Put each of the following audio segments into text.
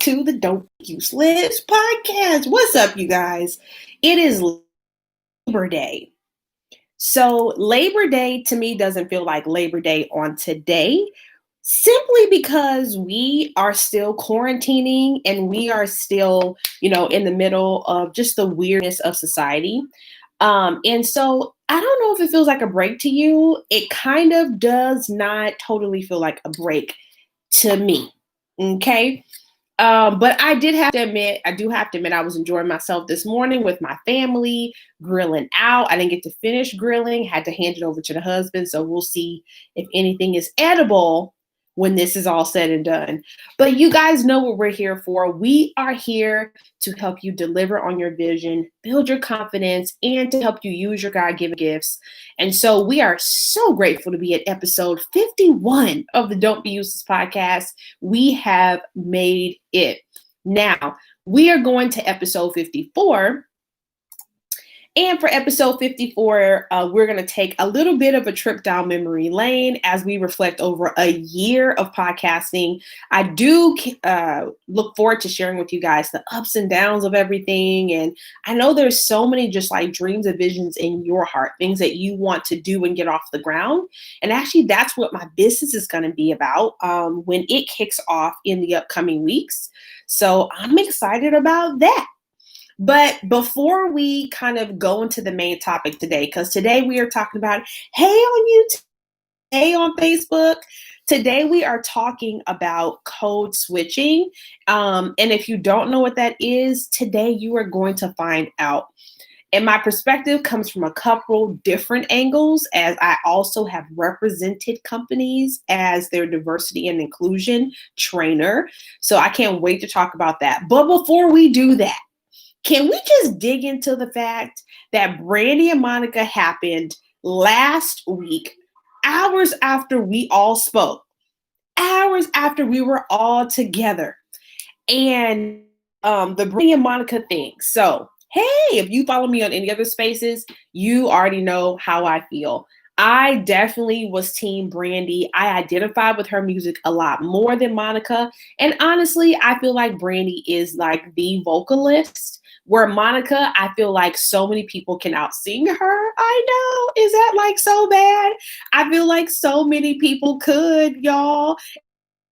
to the Don't Use Lips podcast. What's up, you guys? It is Labor Day. So Labor Day to me doesn't feel like Labor Day on today, simply because we are still quarantining and we are still, in the middle of just the weirdness of society. And so I don't know if it feels like a break to you. It kind of does not totally feel like a break to me. Okay. But I do have to admit, I was enjoying myself this morning with my family, grilling out. I didn't get to finish grilling, had to hand it over to the husband. So we'll see if anything is edible when this is all said and done. But you guys know what we're here for. We are here to help you deliver on your vision, build your confidence, and to help you use your God-given gifts. And so we are so grateful to be at episode 51 of the Don't Be Useless podcast. We have made it. Now, we are going to episode 54. And for episode 54, we're going to take a little bit of a trip down memory lane as we reflect over a year of podcasting. I do look forward to sharing with you guys the ups and downs of everything. And I know there's so many just like dreams and visions in your heart, things that you want to do and get off the ground. And actually, that's what my business is going to be about when it kicks off in the upcoming weeks. So I'm excited about that. But before we kind of go into the main topic today, because today we are talking about, hey on YouTube, hey on Facebook, today we are talking about code switching. And if you don't know what that is, today you are going to find out. And my perspective comes from a couple different angles, as I also have represented companies as their diversity and inclusion trainer. So I can't wait to talk about that. But before we do that, can we just dig into the fact that Brandy and Monica happened last week, hours after we all spoke, hours after we were all together, and the Brandy and Monica thing. So, hey, if you follow me on any other spaces, you already know how I feel. I definitely was team Brandy. I identified with her music a lot more than Monica. And honestly, I feel like Brandy is like the vocalist, where Monica, I feel like so many people can outsing her. I know. Is that like so bad? I feel like so many people could, y'all.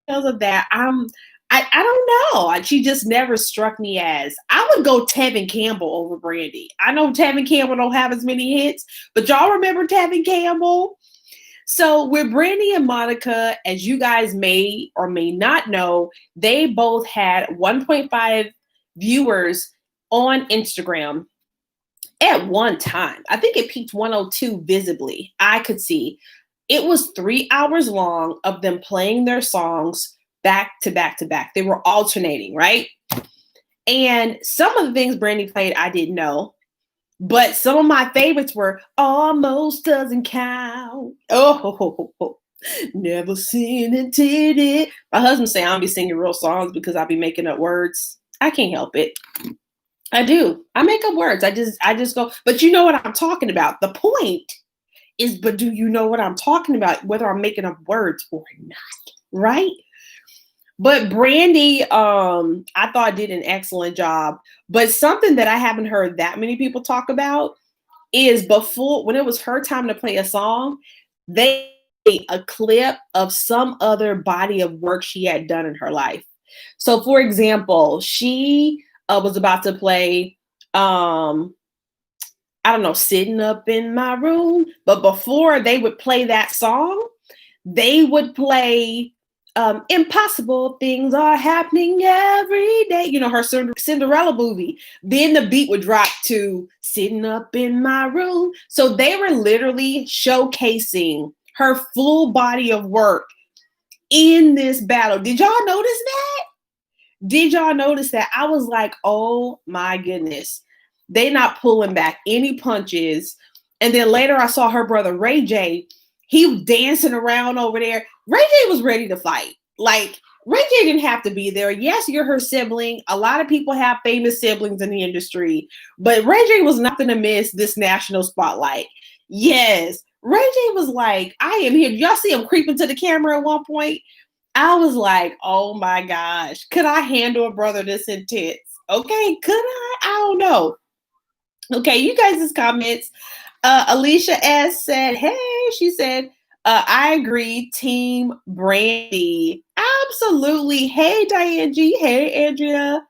Because of that, I don't know. She just never struck me as. I would go Tevin Campbell over Brandy. I know Tevin Campbell don't have as many hits, but y'all remember Tevin Campbell? So with Brandy and Monica, as you guys may or may not know, they both had 1.5 viewers on Instagram at one time. I think it peaked 102 visibly. I could see. It was 3 hours long of them playing their songs back to back to back. They were alternating, right? And some of the things Brandy played, I didn't know. But some of my favorites were Almost Doesn't Count. Oh, never seen it, did it. My husband say I don't be singing real songs because I be making up words. I can't help it. I do. I make up words. I just go, but you know what I'm talking about. The point is, but do you know what I'm talking about? Whether I'm making up words or not, right? But Brandy, I thought did an excellent job. But something that I haven't heard that many people talk about is before, when it was her time to play a song, they made a clip of some other body of work she had done in her life. So for example, she was about to play, I don't know, Sitting Up in My Room. But before they would play that song, they would play Impossible Things Are Happening Every Day. You know, her Cinderella movie. Then the beat would drop to Sitting Up in My Room. So they were literally showcasing her full body of work in this battle. Did y'all notice that? Did y'all notice that? I was like, oh my goodness. They not pulling back any punches. And then later I saw her brother Ray J. He was dancing around over there. Ray J was ready to fight. Like, Ray J didn't have to be there. Yes, you're her sibling. A lot of people have famous siblings in the industry. But Ray J was not going to miss this national spotlight. Yes, Ray J was like, I am here. Did y'all see him creeping to the camera at one point? I was like, oh my gosh, could I handle a brother this intense? Okay, could I? I don't know. Okay, you guys' comments. Alicia S said, hey, she said, I agree, Team Brandy. Absolutely. Hey, Diane G. Hey, Andrea.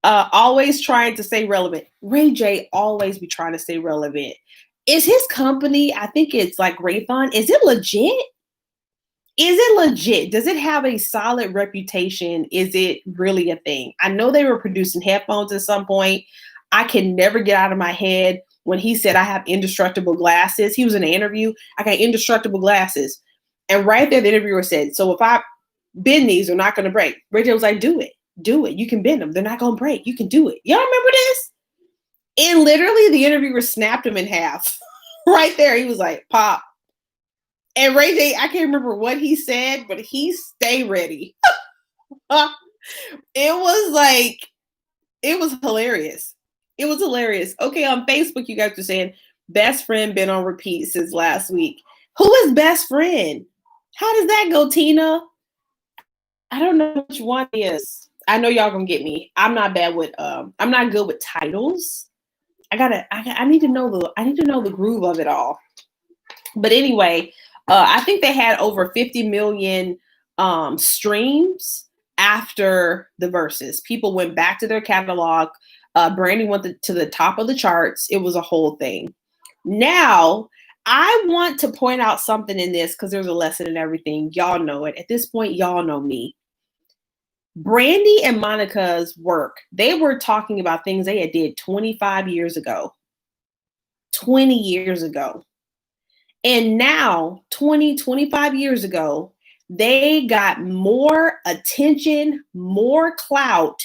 Always trying to stay relevant. Ray J always be trying to stay relevant. Is his company, I think it's like Raython, is it legit? Is it legit? Does it have a solid reputation? Is it really a thing? I know they were producing headphones at some point. I can never get out of my head when he said, I have indestructible glasses. He was in an interview. I got indestructible glasses. And right there, the interviewer said, so if I bend these, they're not going to break. Ray J was like, do it. Do it. You can bend them. They're not going to break. You can do it. Y'all remember this? And literally the interviewer snapped him in half. Right there. He was like, pop. And Ray J, I can't remember what he said, but he stayed ready. It was hilarious. It was hilarious. Okay, on Facebook, you guys are saying, best friend been on repeat since last week. Who is best friend? How does that go, Tina? I don't know which one is. I know y'all gonna get me. I'm not bad with I'm not good with titles. I need to know the groove of it all. But anyway, I think they had over 50 million streams after the verses. People went back to their catalog. Brandy went to the top of the charts. It was a whole thing. Now, I want to point out something in this because there's a lesson in everything. Y'all know it. At this point, y'all know me. Brandy and Monica's work, they were talking about things they had did 25 years ago. 20 years ago. And now, 25 years ago, they got more attention, more clout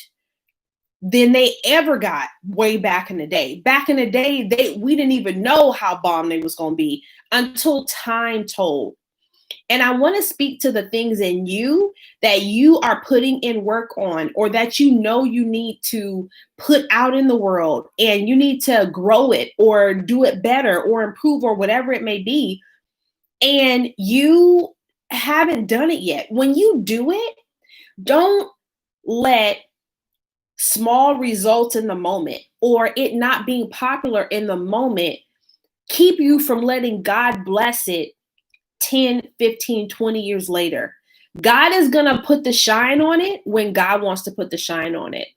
than they ever got way back in the day. Back in the day, we didn't even know how bomb they was going to be until time told. And I want to speak to the things in you that you are putting in work on, or that you know you need to put out in the world, and you need to grow it or do it better or improve or whatever it may be. And you haven't done it yet. When you do it, don't let small results in the moment or it not being popular in the moment keep you from letting God bless it 10, 15, 20 years later. God is going to put the shine on it when God wants to put the shine on it.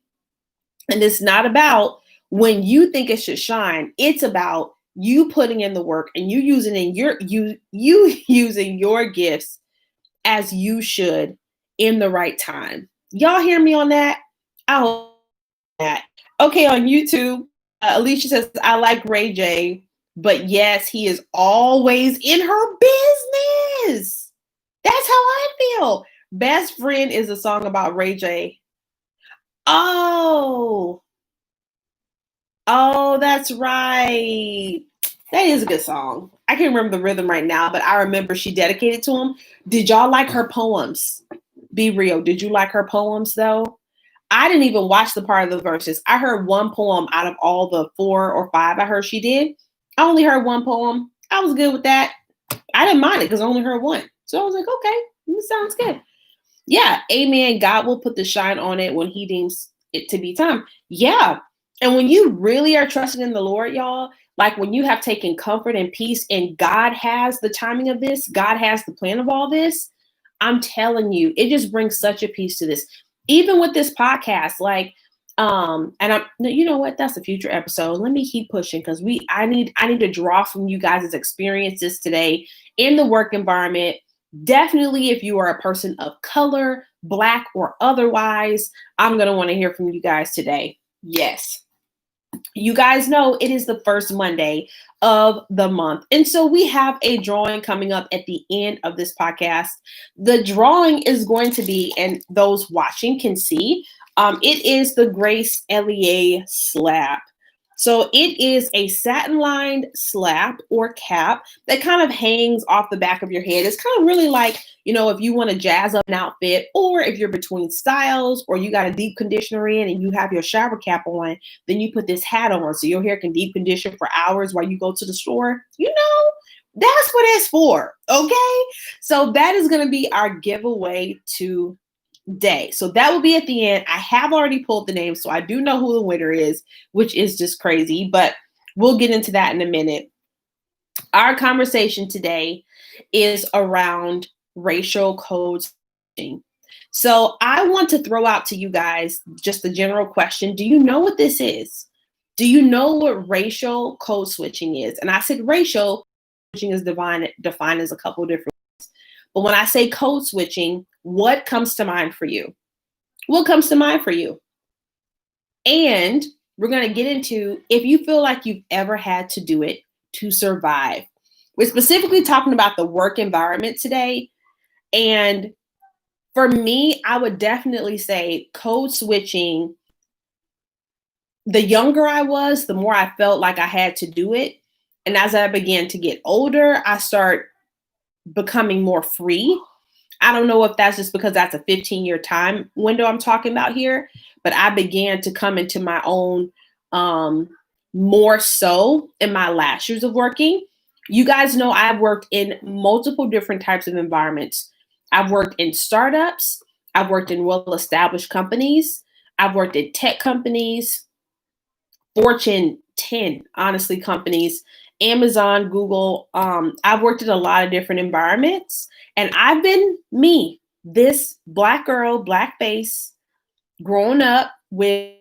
And it's not about when you think it should shine. It's about you putting in the work and you using your gifts as you should in the right time. Y'all hear me on that? I hope that. Okay, on YouTube, Alicia says, I like Ray J, but yes, he is always in her business. That's how I feel. Best Friend is a song about Ray J. Oh, that's right. That is a good song. I can't remember the rhythm right now, but I remember she dedicated to him. Did y'all like her poems? Be real. Did you like her poems though? I didn't even watch the part of the verses. I heard one poem out of all the 4 or 5 I heard she did. I only heard one poem. I was good with that. I didn't mind it because I only heard one. So I was like, okay, this sounds good. Yeah, amen. God will put the shine on it when he deems it to be time. Yeah. And when you really are trusting in the Lord, y'all, like when you have taken comfort and peace and God has the timing of this, God has the plan of all this, I'm telling you, it just brings such a peace to this. Even with this podcast, like, and I'm, you know what? That's a future episode. Let me keep pushing because I need to draw from you guys' experiences today in the work environment. Definitely, if you are a person of color, Black or otherwise, I'm going to want to hear from you guys today. Yes. You guys know it is the first Monday of the month. And so we have a drawing coming up at the end of this podcast. The drawing is going to be, and those watching can see, it is the Grace LEA slab. So it is a satin-lined slap or cap that kind of hangs off the back of your head. It's kind of really like, you know, if you want to jazz up an outfit, or if you're between styles, or you got a deep conditioner in and you have your shower cap on, then you put this hat on so your hair can deep condition for hours while you go to the store. You know, That's what it's for. Okay. So that is going to be our giveaway today. So that will be at the end. I have already pulled the name, so I do know who the winner is, which is just crazy, but we'll get into that in a minute. Our conversation today is around racial code switching. So I want to throw out to you guys just the general question. Do you know what this is? Do you know what racial code switching is? And I said racial switching is defined as a couple of different ways. But when I say code switching, what comes to mind for you? What comes to mind for you? And we're going to get into if you feel like you've ever had to do it to survive. We're specifically talking about the work environment today. And for me, I would definitely say code switching, the younger I was, the more I felt like I had to do it. And as I began to get older, I start becoming more free. I don't know if that's just because that's a 15-year time window I'm talking about here, but I began to come into my own more so in my last years of working. You guys know I've worked in multiple different types of environments. I've worked in startups. I've worked in well-established companies. I've worked in tech companies, Fortune 10, honestly, companies, Amazon, Google. I've worked in a lot of different environments, and I've been me, this Black girl, Black face, growing up with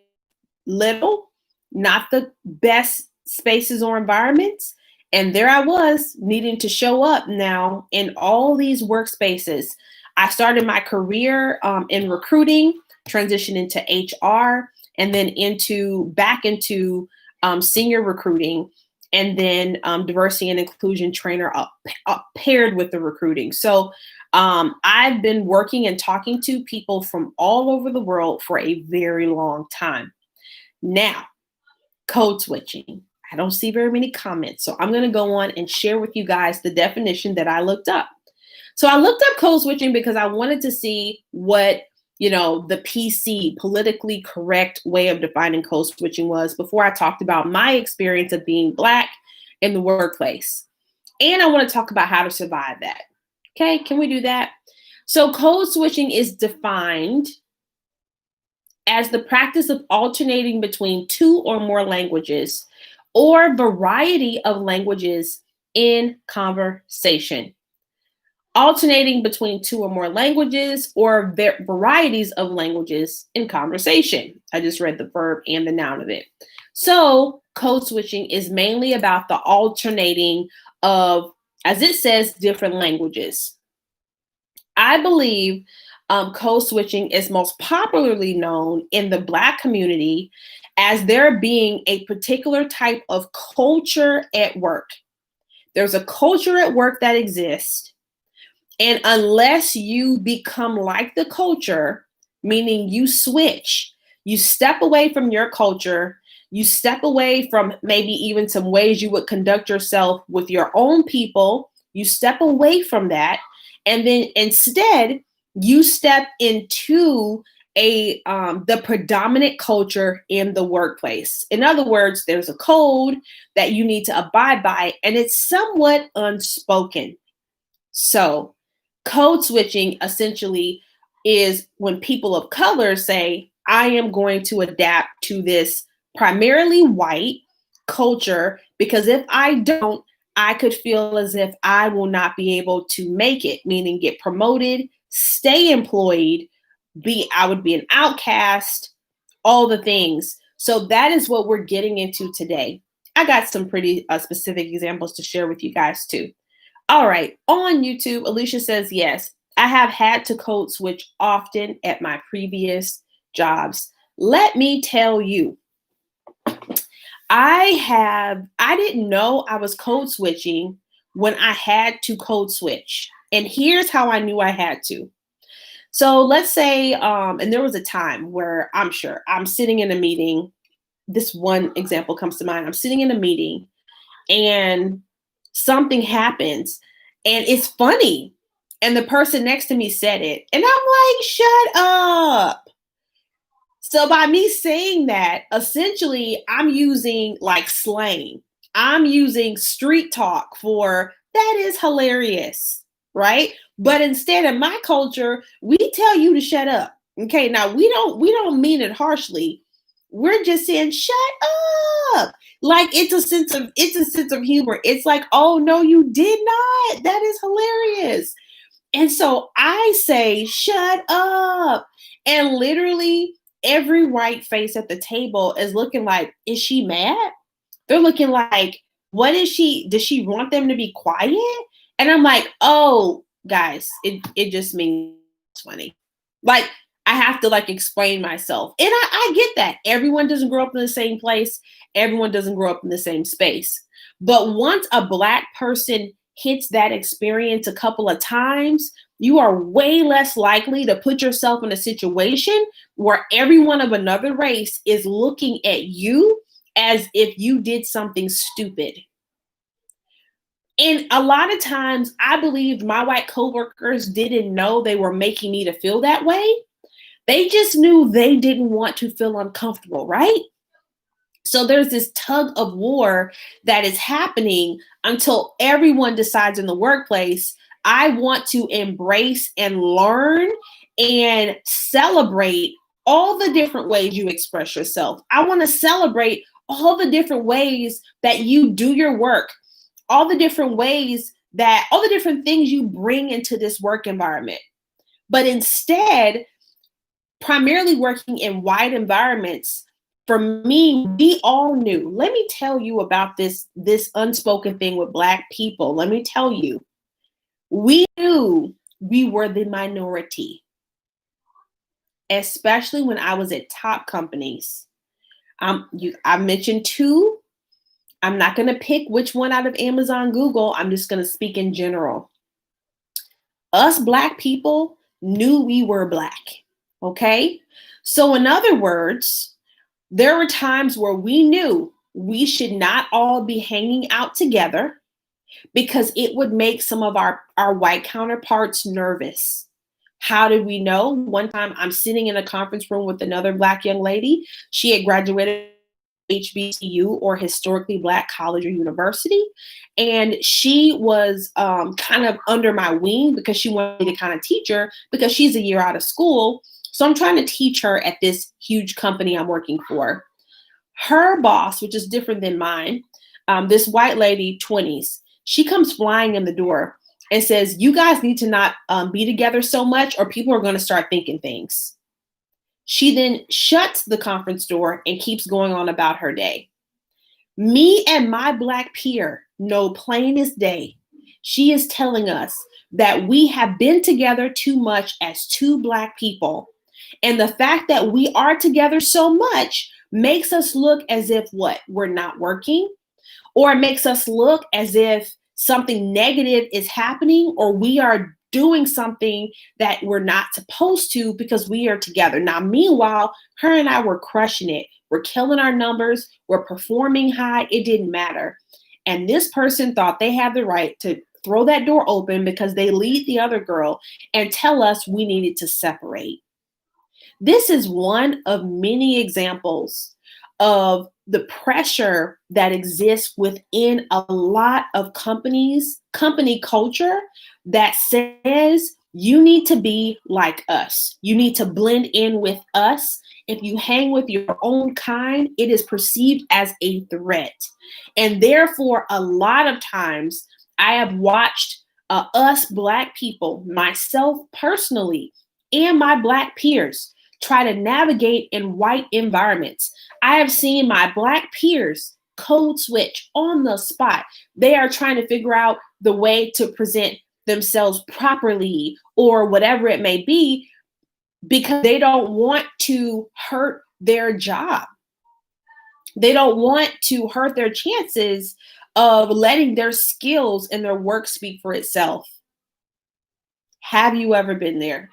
little, not the best spaces or environments. And there I was needing to show up now in all these workspaces. I started my career in recruiting, transitioned into HR, and then back into senior recruiting, and then diversity and inclusion trainer paired with the recruiting. So I've been working and talking to people from all over the world for a very long time. Now, code switching. I don't see very many comments, so I'm going to go on and share with you guys the definition that I looked up. So I looked up code switching because I wanted to see what, the PC, politically correct way of defining code switching was before I talked about my experience of being Black in the workplace. And I want to talk about how to survive that. Okay, can we do that? So code switching is defined as the practice of alternating between two or more languages or variety of languages in conversation. Alternating between two or more languages or varieties of languages in conversation. I just read the verb and the noun of it. So code switching is mainly about the alternating of, as it says, different languages. I believe code switching is most popularly known in the Black community as there being a particular type of culture at work. There's a culture at work that exists, and unless you become like the culture, meaning you switch, you step away from your culture, you step away from maybe even some ways you would conduct yourself with your own people, you step away from that, and then instead you step into the predominant culture in the workplace. In other words, there's a code that you need to abide by, and it's somewhat unspoken. So code switching essentially is when people of color say, I am going to adapt to this primarily white culture, because if I don't, I could feel as if I will not be able to make it, meaning get promoted, stay employed, I would be an outcast, all the things. So that is what we're getting into today. I got some pretty specific examples to share with you guys too. All right, on YouTube, Alicia says, yes, I have had to code switch often at my previous jobs. Let me tell you, I didn't know I was code switching when I had to code switch. And here's how I knew I had to. So let's say, and there was a time where I'm sitting in a meeting. This one example comes to mind. I'm sitting in a meeting and something happens and it's funny. And the person next to me said it. And I'm like, shut up. So by me saying that, essentially I'm using like slang. I'm using street talk for That is hilarious, right? But instead in my culture, we tell you to shut up. Okay, now we don't mean it harshly. We're just saying shut up. Like it's a sense of humor. It's like, "Oh no, you did not." That is hilarious. And so I say, shut up. And literally every white face at the table is looking like, is she mad? They're looking like, what is she? Does she want them to be quiet? And I'm like, oh, guys, it just means it's funny. Like, I have to like explain myself. And I get that. Everyone doesn't grow up in the same place. Everyone doesn't grow up in the same space. But once a Black person hits that experience a couple of times, you are way less likely to put yourself in a situation where everyone of another race is looking at you as if you did something stupid. And a lot of times, I believe my white coworkers didn't know they were making me to feel that way. They just knew they didn't want to feel uncomfortable, right? So there's this tug of war that is happening until everyone decides in the workplace, I want to embrace and learn and celebrate all the different ways you express yourself. I want to celebrate all the different ways that you do your work, all the different ways that all the different things you bring into this work environment. But instead, primarily working in white environments, for me, we all knew. Let me tell you about this unspoken thing with Black people. Let me tell you, we knew we were the minority, especially when I was at top companies. I mentioned two. I'm not going to pick which one out of Amazon, Google. I'm just going to speak in general. Us Black people knew we were Black. Okay. So, in other words, there were times where we knew we should not all be hanging out together because it would make some of our white counterparts nervous. How did we know? One time I'm sitting in a conference room with another Black young lady. She had graduated HBCU or historically Black college or university. And she was kind of under my wing because she wanted me to kind of teach her because she's a year out of school. So I'm trying to teach her at this huge company I'm working for. Her boss, which is different than mine, this white lady, 20s, she comes flying in the door and says, you guys need to not be together so much or people are going to start thinking things. She then shuts the conference door and keeps going on about her day. Me and my Black peer know plain as day. She is telling us that we have been together too much as two Black people. And the fact that we are together so much makes us look as if what? We're not working, or it makes us look as if something negative is happening or we are doing something that we're not supposed to because we are together. Now, meanwhile, her and I were crushing it. We're killing our numbers. We're performing high. It didn't matter. And this person thought they had the right to throw that door open because they lead the other girl and tell us we needed to separate. This is one of many examples of the pressure that exists within a lot of companies, company culture that says you need to be like us. You need to blend in with us. If you hang with your own kind, it is perceived as a threat. And therefore, a lot of times I have watched us Black people, myself personally, and my Black peers try to navigate in white environments. I have seen my Black peers code switch on the spot. They are trying to figure out the way to present themselves properly or whatever it may be because they don't want to hurt their job. They don't want to hurt their chances of letting their skills and their work speak for itself. Have you ever been there?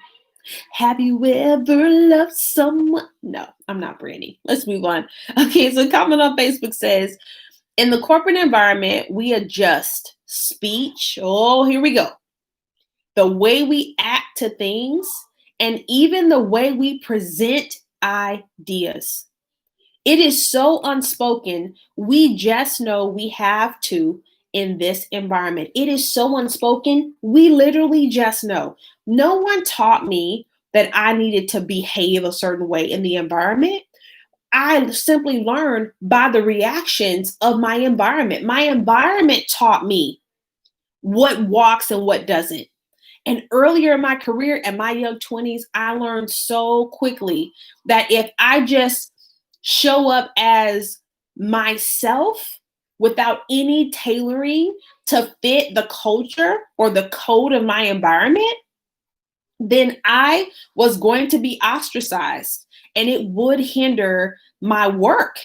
Have you ever loved someone? No, I'm not Brandy. Let's move on. Okay, so comment on Facebook says, in the corporate environment, we adjust speech. Oh, here we go. The way we act to things and even the way we present ideas. It is so unspoken. We just know we have to in this environment. It is so unspoken. We literally just know. No one taught me that I needed to behave a certain way in the environment. I simply learned by the reactions of my environment. My environment taught me what walks and what doesn't. And earlier in my career, in my young 20s, I learned so quickly that if I just show up as myself without any tailoring to fit the culture or the code of my environment, then I was going to be ostracized, and it would hinder my work,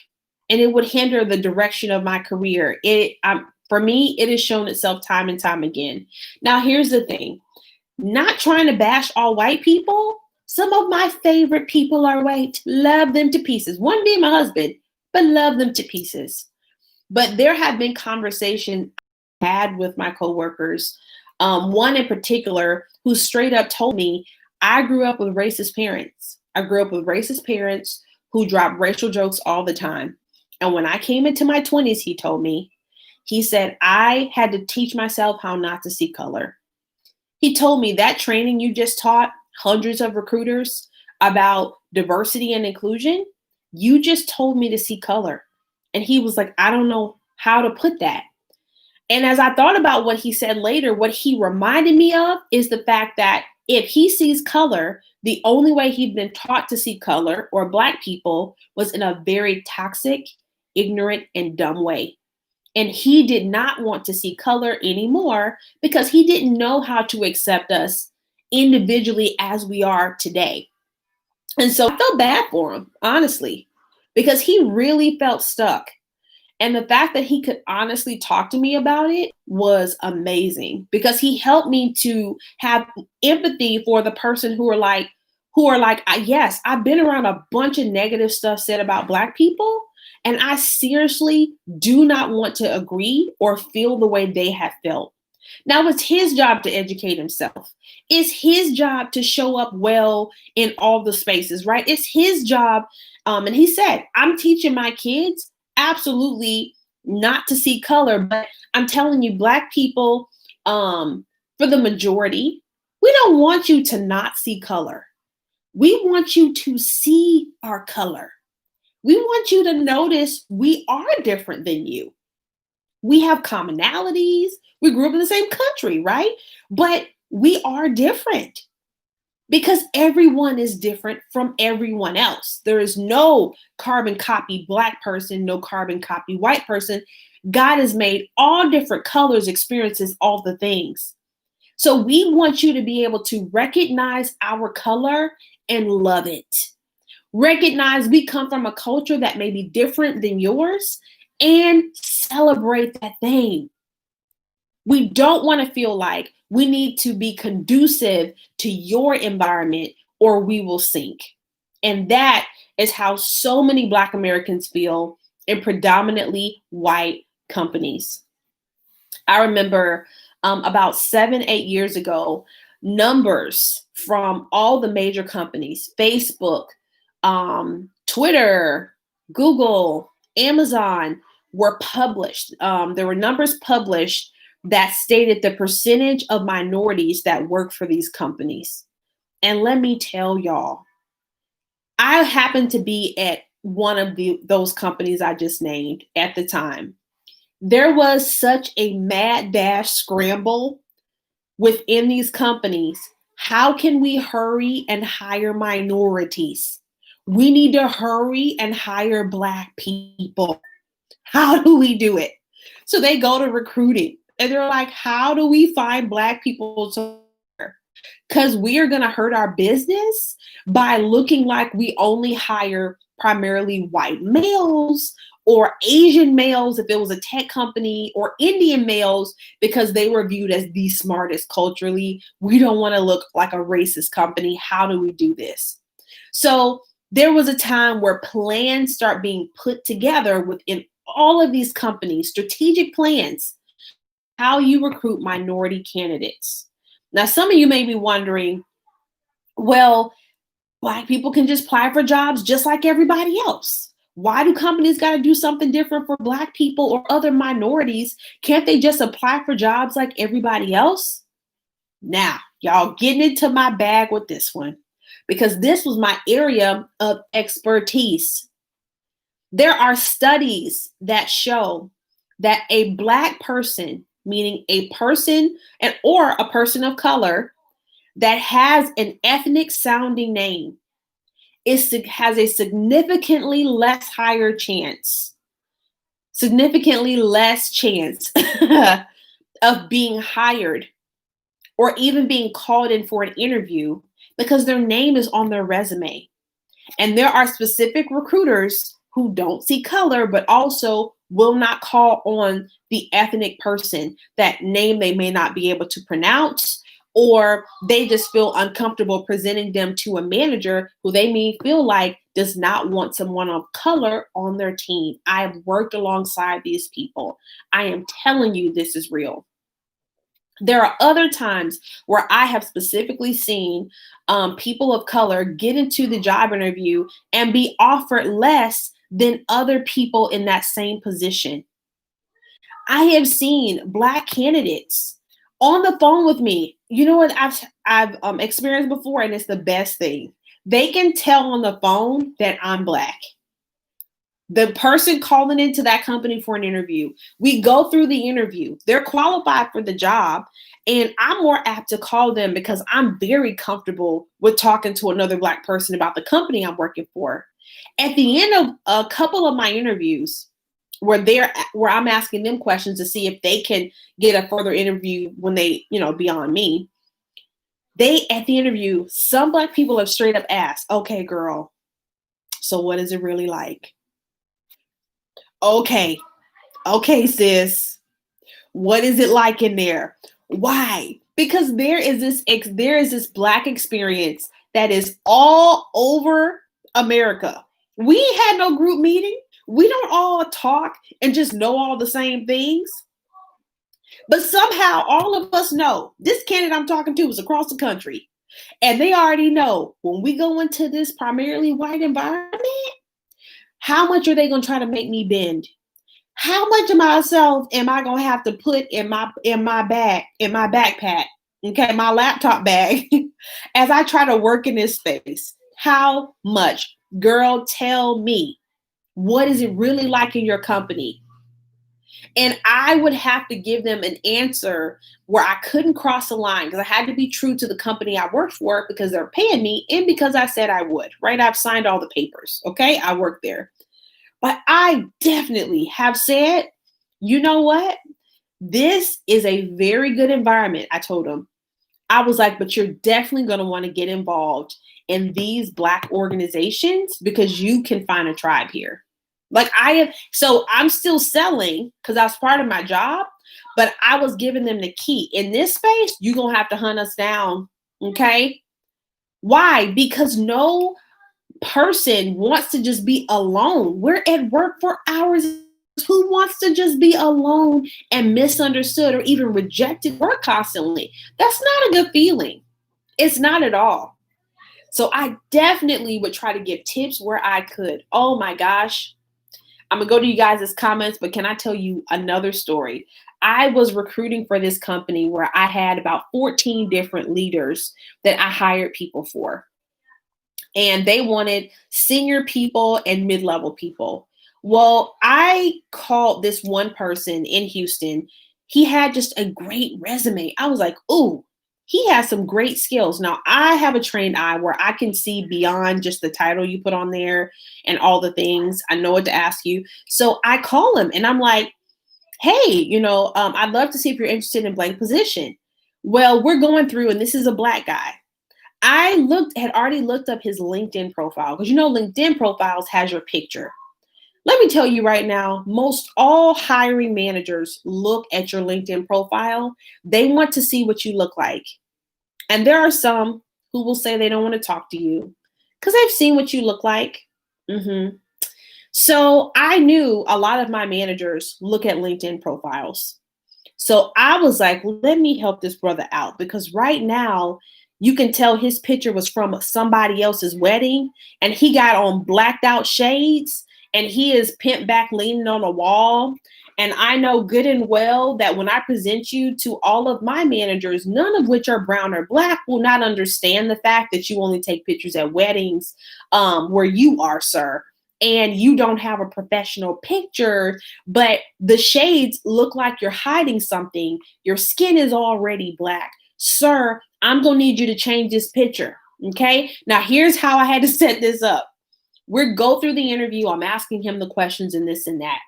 and it would hinder the direction of my career. For me, it has shown itself time and time again. Now, here's the thing. Not trying to bash all white people. Some of my favorite people are white. Love them to pieces. One being my husband, but love them to pieces. But there have been conversations I had with my coworkers. One in particular who straight up told me, I grew up with racist parents. I grew up with racist parents who dropped racial jokes all the time. And when I came into my 20s, he told me, he said, I had to teach myself how not to see color. He told me that training you just taught hundreds of recruiters about diversity and inclusion, you just told me to see color. And he was like, I don't know how to put that. And as I thought about what he said later, what he reminded me of is the fact that if he sees color, the only way he'd been taught to see color or Black people was in a very toxic, ignorant, and dumb way. And he did not want to see color anymore because he didn't know how to accept us individually as we are today. And so I felt bad for him, honestly, because he really felt stuck. And the fact that he could honestly talk to me about it was amazing because he helped me to have empathy for the person who are like, yes, I've been around a bunch of negative stuff said about Black people. And I seriously do not want to agree or feel the way they have felt. Now, it's his job to educate himself. It's his job to show up well in all the spaces, right? It's his job. And he said, I'm teaching my kids absolutely not to see color, but I'm telling you, Black people, for the majority, we don't want you to not see color. We want you to see our color. We want you to notice we are different than you. We have commonalities. We grew up in the same country, right? But we are different because everyone is different from everyone else. There is no carbon copy Black person, no carbon copy white person. God has made all different colors, experiences, all the things. So we want you to be able to recognize our color and love it. Recognize we come from a culture that may be different than yours and celebrate that thing. We don't want to feel like we need to be conducive to your environment or we will sink. And that is how so many Black Americans feel in predominantly white companies. I remember about 7-8 years ago, numbers from all the major companies, Facebook, Twitter, Google, Amazon were published. There were numbers published that stated the percentage of minorities that work for these companies. And let me tell y'all, I happened to be at one of those companies I just named at the time. There was such a mad dash scramble within these companies. How can we hurry and hire minorities? We need to hurry and hire Black people. How do we do it? So they go to recruiting and they're like, how do we find Black people to hire? Because we are going to hurt our business by looking like we only hire primarily white males or Asian males if it was a tech company, or Indian males because they were viewed as the smartest culturally. We don't want to look like a racist company. How do we do this? So there was a time where plans start being put together within all of these companies, strategic plans, how you recruit minority candidates. Now, some of you may be wondering, well, Black people can just apply for jobs just like everybody else. Why do companies got to do something different for Black people or other minorities? Can't they just apply for jobs like everybody else? Now, y'all getting into my bag with this one because this was my area of expertise. There are studies that show that a Black person, meaning a person or a person of color that has an ethnic sounding name, has a significantly less chance of being hired or even being called in for an interview because their name is on their resume. And there are specific recruiters who don't see color, but also will not call on the ethnic person that name they may not be able to pronounce, or they just feel uncomfortable presenting them to a manager who they may feel like does not want someone of color on their team. I have worked alongside these people. I am telling you, this is real. There are other times where I have specifically seen people of color get into the job interview and be offered less than other people in that same position. I have seen Black candidates on the phone with me. You know what I've experienced before, and it's the best thing. They can tell on the phone that I'm Black. The person calling into that company for an interview, we go through the interview. They're qualified for the job, and I'm more apt to call them because I'm very comfortable with talking to another Black person about the company I'm working for. At the end of a couple of my interviews, where I'm asking them questions to see if they can get a further interview when they, beyond me. At the interview, some Black people have straight up asked, okay, girl, so what is it really like? Okay, sis, what is it like in there? Why? Because there is this Black experience that is all over America. We ain't had no group meeting. We don't all talk and just know all the same things. But somehow all of us know this candidate I'm talking to is across the country. And they already know when we go into this primarily white environment, how much are they going to try to make me bend? How much of myself am I going to have to put in my backpack, okay, my laptop bag, as I try to work in this space? How much? Girl, tell me. What is it really like in your company? And I would have to give them an answer where I couldn't cross the line because I had to be true to the company I worked for because they're paying me and because I said I would, right? I've signed all the papers, okay? I work there. But I definitely have said, you know what? This is a very good environment, I told them. I was like, but you're definitely going to want to get involved in these Black organizations because you can find a tribe here. So I'm still selling because that's part of my job, but I was giving them the key. In this space, you're going to have to hunt us down, okay? Why? Because no person wants to just be alone. We're at work for hours. Who wants to just be alone and misunderstood or even rejected work constantly? That's not a good feeling. It's not at all. So I definitely would try to give tips where I could. Oh my gosh. I'm going to go to you guys' comments, but can I tell you another story? I was recruiting for this company where I had about 14 different leaders that I hired people for. And they wanted senior people and mid-level people. Well, I called this one person in Houston. He had just a great resume. I was like, ooh, he has some great skills. Now, I have a trained eye where I can see beyond just the title you put on there and all the things. I know what to ask you. So I call him and I'm like, hey, I'd love to see if you're interested in blank position. Well, we're going through, and this is a Black guy. I had already looked up his LinkedIn profile because LinkedIn profiles has your picture. Let me tell you right now, most all hiring managers look at your LinkedIn profile. They want to see what you look like. And there are some who will say they don't want to talk to you because they've seen what you look like. So I knew a lot of my managers look at LinkedIn profiles. So I was like, let me help this brother out because right now, you can tell his picture was from somebody else's wedding and he got on blacked out shades and he is pent back leaning on a wall. And I know good and well that when I present you to all of my managers, none of which are brown or black, will not understand the fact that you only take pictures at weddings where you are, sir. And you don't have a professional picture, but the shades look like you're hiding something. Your skin is already black. Sir, I'm going to need you to change this picture. Okay. Now, here's how I had to set this up. We go through the interview. I'm asking him the questions and this and that.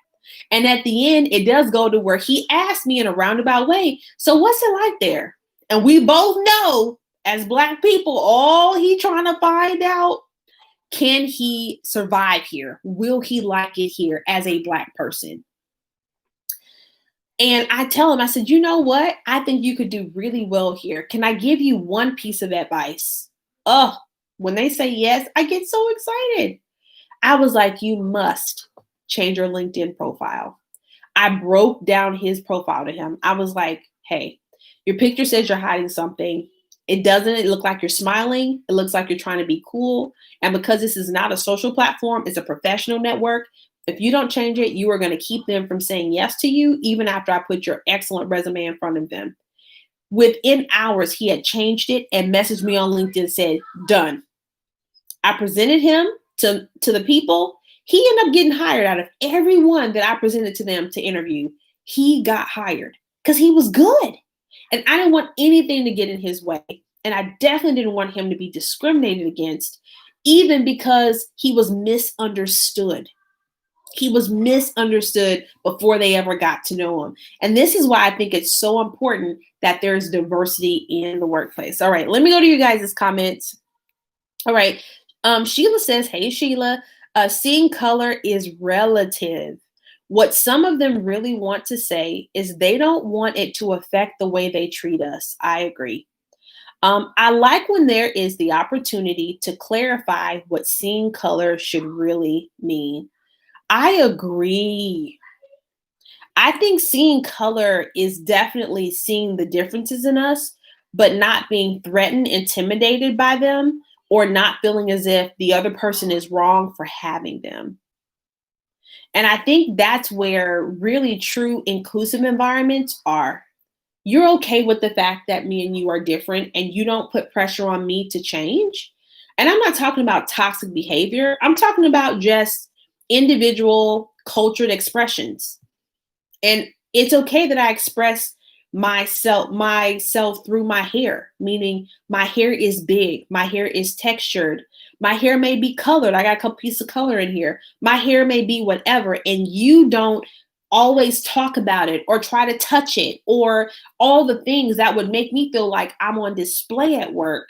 And at the end, it does go to where he asked me in a roundabout way, so what's it like there? And we both know as Black people, all he trying to find out, can he survive here? Will he like it here as a Black person? And I tell him, I said, you know what? I think you could do really well here. Can I give you one piece of advice? Oh, when they say yes, I get so excited. I was like, you must change your LinkedIn profile. I broke down his profile to him. I was like, hey, your picture says you're hiding something. It doesn't look like you're smiling. It looks like you're trying to be cool. And because this is not a social platform, it's a professional network. If you don't change it, you are going to keep them from saying yes to you, even after I put your excellent resume in front of them. Within hours, he had changed it and messaged me on LinkedIn and said, done. I presented him to the people. He ended up getting hired. Out of everyone that I presented to them to interview, he got hired because he was good. And I didn't want anything to get in his way. And I definitely didn't want him to be discriminated against, even because he was misunderstood. He was misunderstood before they ever got to know him. And this is why I think it's so important that there's diversity in the workplace. All right, let me go to you guys' comments. All right. Sheila says, hey, Sheila, seeing color is relative. What some of them really want to say is they don't want it to affect the way they treat us. I agree. I like when there is the opportunity to clarify what seeing color should really mean. I agree. I think seeing color is definitely seeing the differences in us, but not being threatened, intimidated by them, or not feeling as if the other person is wrong for having them. And I think that's where really true inclusive environments are. You're okay with the fact that me and you are different and you don't put pressure on me to change. And I'm not talking about toxic behavior. I'm talking about just individual cultured expressions. And it's okay that I express myself through my hair, meaning my hair is big, my hair is textured, my hair may be colored. I got a couple pieces of color in here. My hair may be whatever, and you don't always talk about it or try to touch it or all the things that would make me feel like I'm on display at work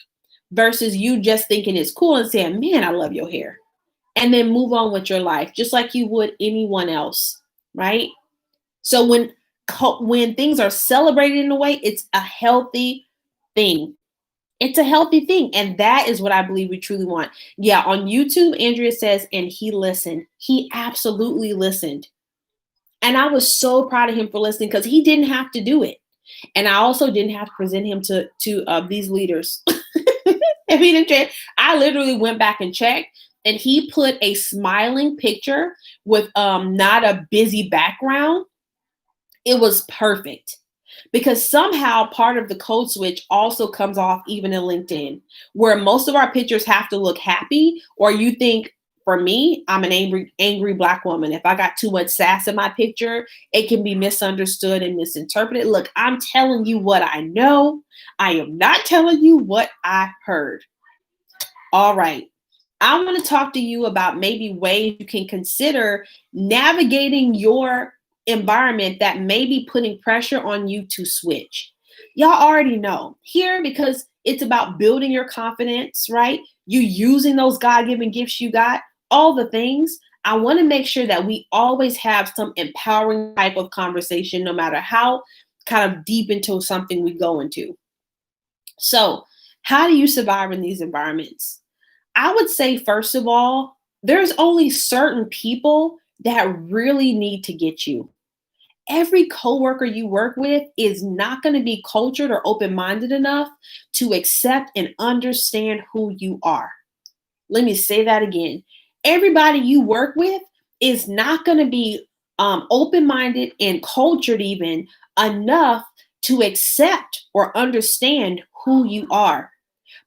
versus you just thinking it's cool and saying, man, I love your hair. And then move on with your life, just like you would anyone else, right? So when things are celebrated in a way, it's a healthy thing. It's a healthy thing. And that is what I believe we truly want. Yeah, on YouTube, Andrea says, and he listened. He absolutely listened. And I was so proud of him for listening because he didn't have to do it. And I also didn't have to present him to these leaders. If he didn't, I literally went back and checked. And he put a smiling picture with not a busy background. It was perfect because somehow part of the code switch also comes off even in LinkedIn, where most of our pictures have to look happy, or you think, for me, I'm an angry Black woman. If I got too much sass in my picture, it can be misunderstood and misinterpreted. Look, I'm telling you what I know. I am not telling you what I heard. All right. I want to talk to you about maybe ways you can consider navigating your environment that may be putting pressure on you to switch. Y'all already know here, because it's about building your confidence, right? You using those God-given gifts you got, all the things. I want to make sure that we always have some empowering type of conversation, no matter how kind of deep into something we go into. So how do you survive in these environments? I would say, first of all, there's only certain people that really need to get you. Every coworker you work with is not going to be cultured or open-minded enough to accept and understand who you are. Let me say that again. Everybody you work with is not going to be open-minded and cultured even enough to accept or understand who you are.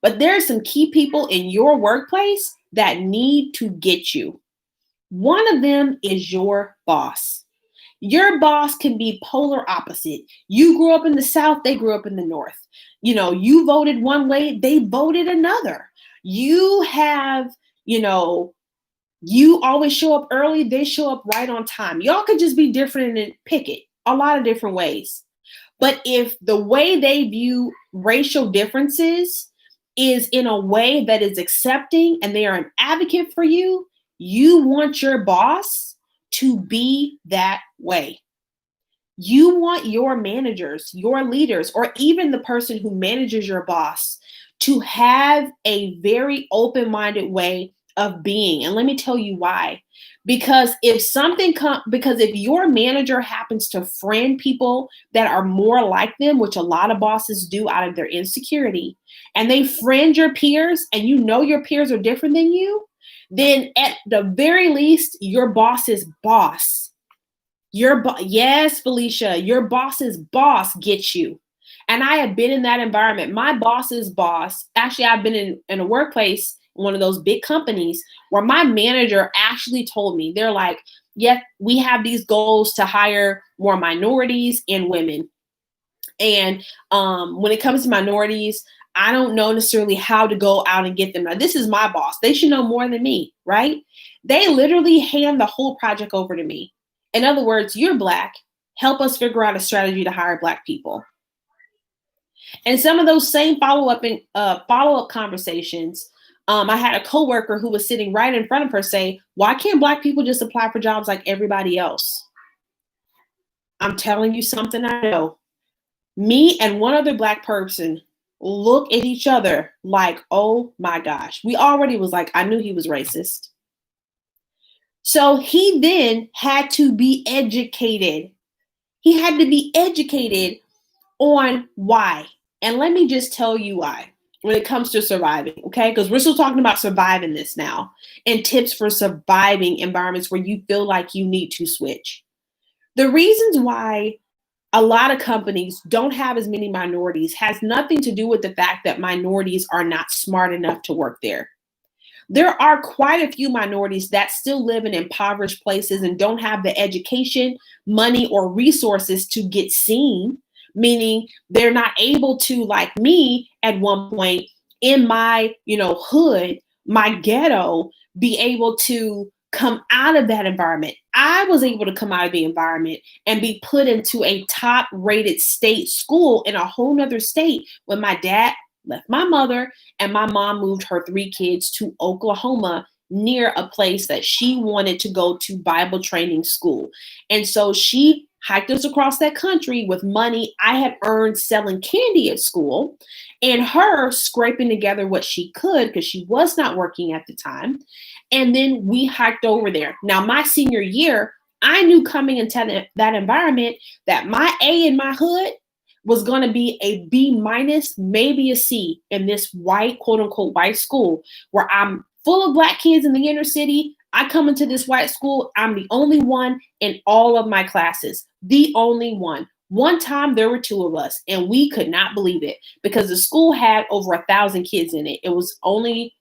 But there are some key people in your workplace that need to get you. One of them is your boss. Your boss can be polar opposite. You grew up in the South, they grew up in the North. You voted one way, they voted another. You have, you always show up early, they show up right on time. Y'all could just be different and pick it a lot of different ways. But if the way they view racial differences is in a way that is accepting and they are an advocate for you, you want your boss to be that way. You want your managers, your leaders, or even the person who manages your boss to have a very open-minded way of being. And let me tell you why. Because if your manager happens to friend people that are more like them, which a lot of bosses do out of their insecurity, and they friend your peers and your peers are different than you, then at the very least, your boss's boss, yes, Felicia, your boss's boss gets you. And I have been in that environment. My boss's boss, actually, I've been in a workplace, one of those big companies, where my manager actually told me, they're like, yeah, we have these goals to hire more minorities and women. And when it comes to minorities, I don't know necessarily how to go out and get them. Now, this is my boss. They should know more than me, right? They literally hand the whole project over to me. In other words, you're Black. Help us figure out a strategy to hire Black people. And some of those same follow-up conversations, I had a coworker who was sitting right in front of her say, why can't Black people just apply for jobs like everybody else? I'm telling you something I know. Me and one other Black person look at each other like, oh my gosh. We already was like, I knew he was racist. So he then had to be educated. He had to be educated on why. And let me just tell you why when it comes to surviving, okay? Because we're still talking about surviving this now and tips for surviving environments where you feel like you need to switch. The reasons why a lot of companies don't have as many minorities has nothing to do with the fact that minorities are not smart enough to work there. There are quite a few minorities that still live in impoverished places and don't have the education, money, or resources to get seen, meaning they're not able to, like me at one point in my, hood, my ghetto, be able to come out of that environment. I was able to come out of the environment and be put into a top-rated state school in a whole nother state when my dad left my mother and my mom moved her 3 kids to Oklahoma near a place that she wanted to go to Bible training school. And so she hiked us across that country with money I had earned selling candy at school and her scraping together what she could because she was not working at the time. And then we hiked over there. Now, my senior year, I knew coming into that environment that my A in my hood was going to be a B minus, maybe a C in this white, quote unquote, white school where I'm full of Black kids in the inner city. I come into this white school. I'm the only one in all of my classes, the only one. One time there were 2 of us and we could not believe it because the school had over 1,000 kids in it. It was only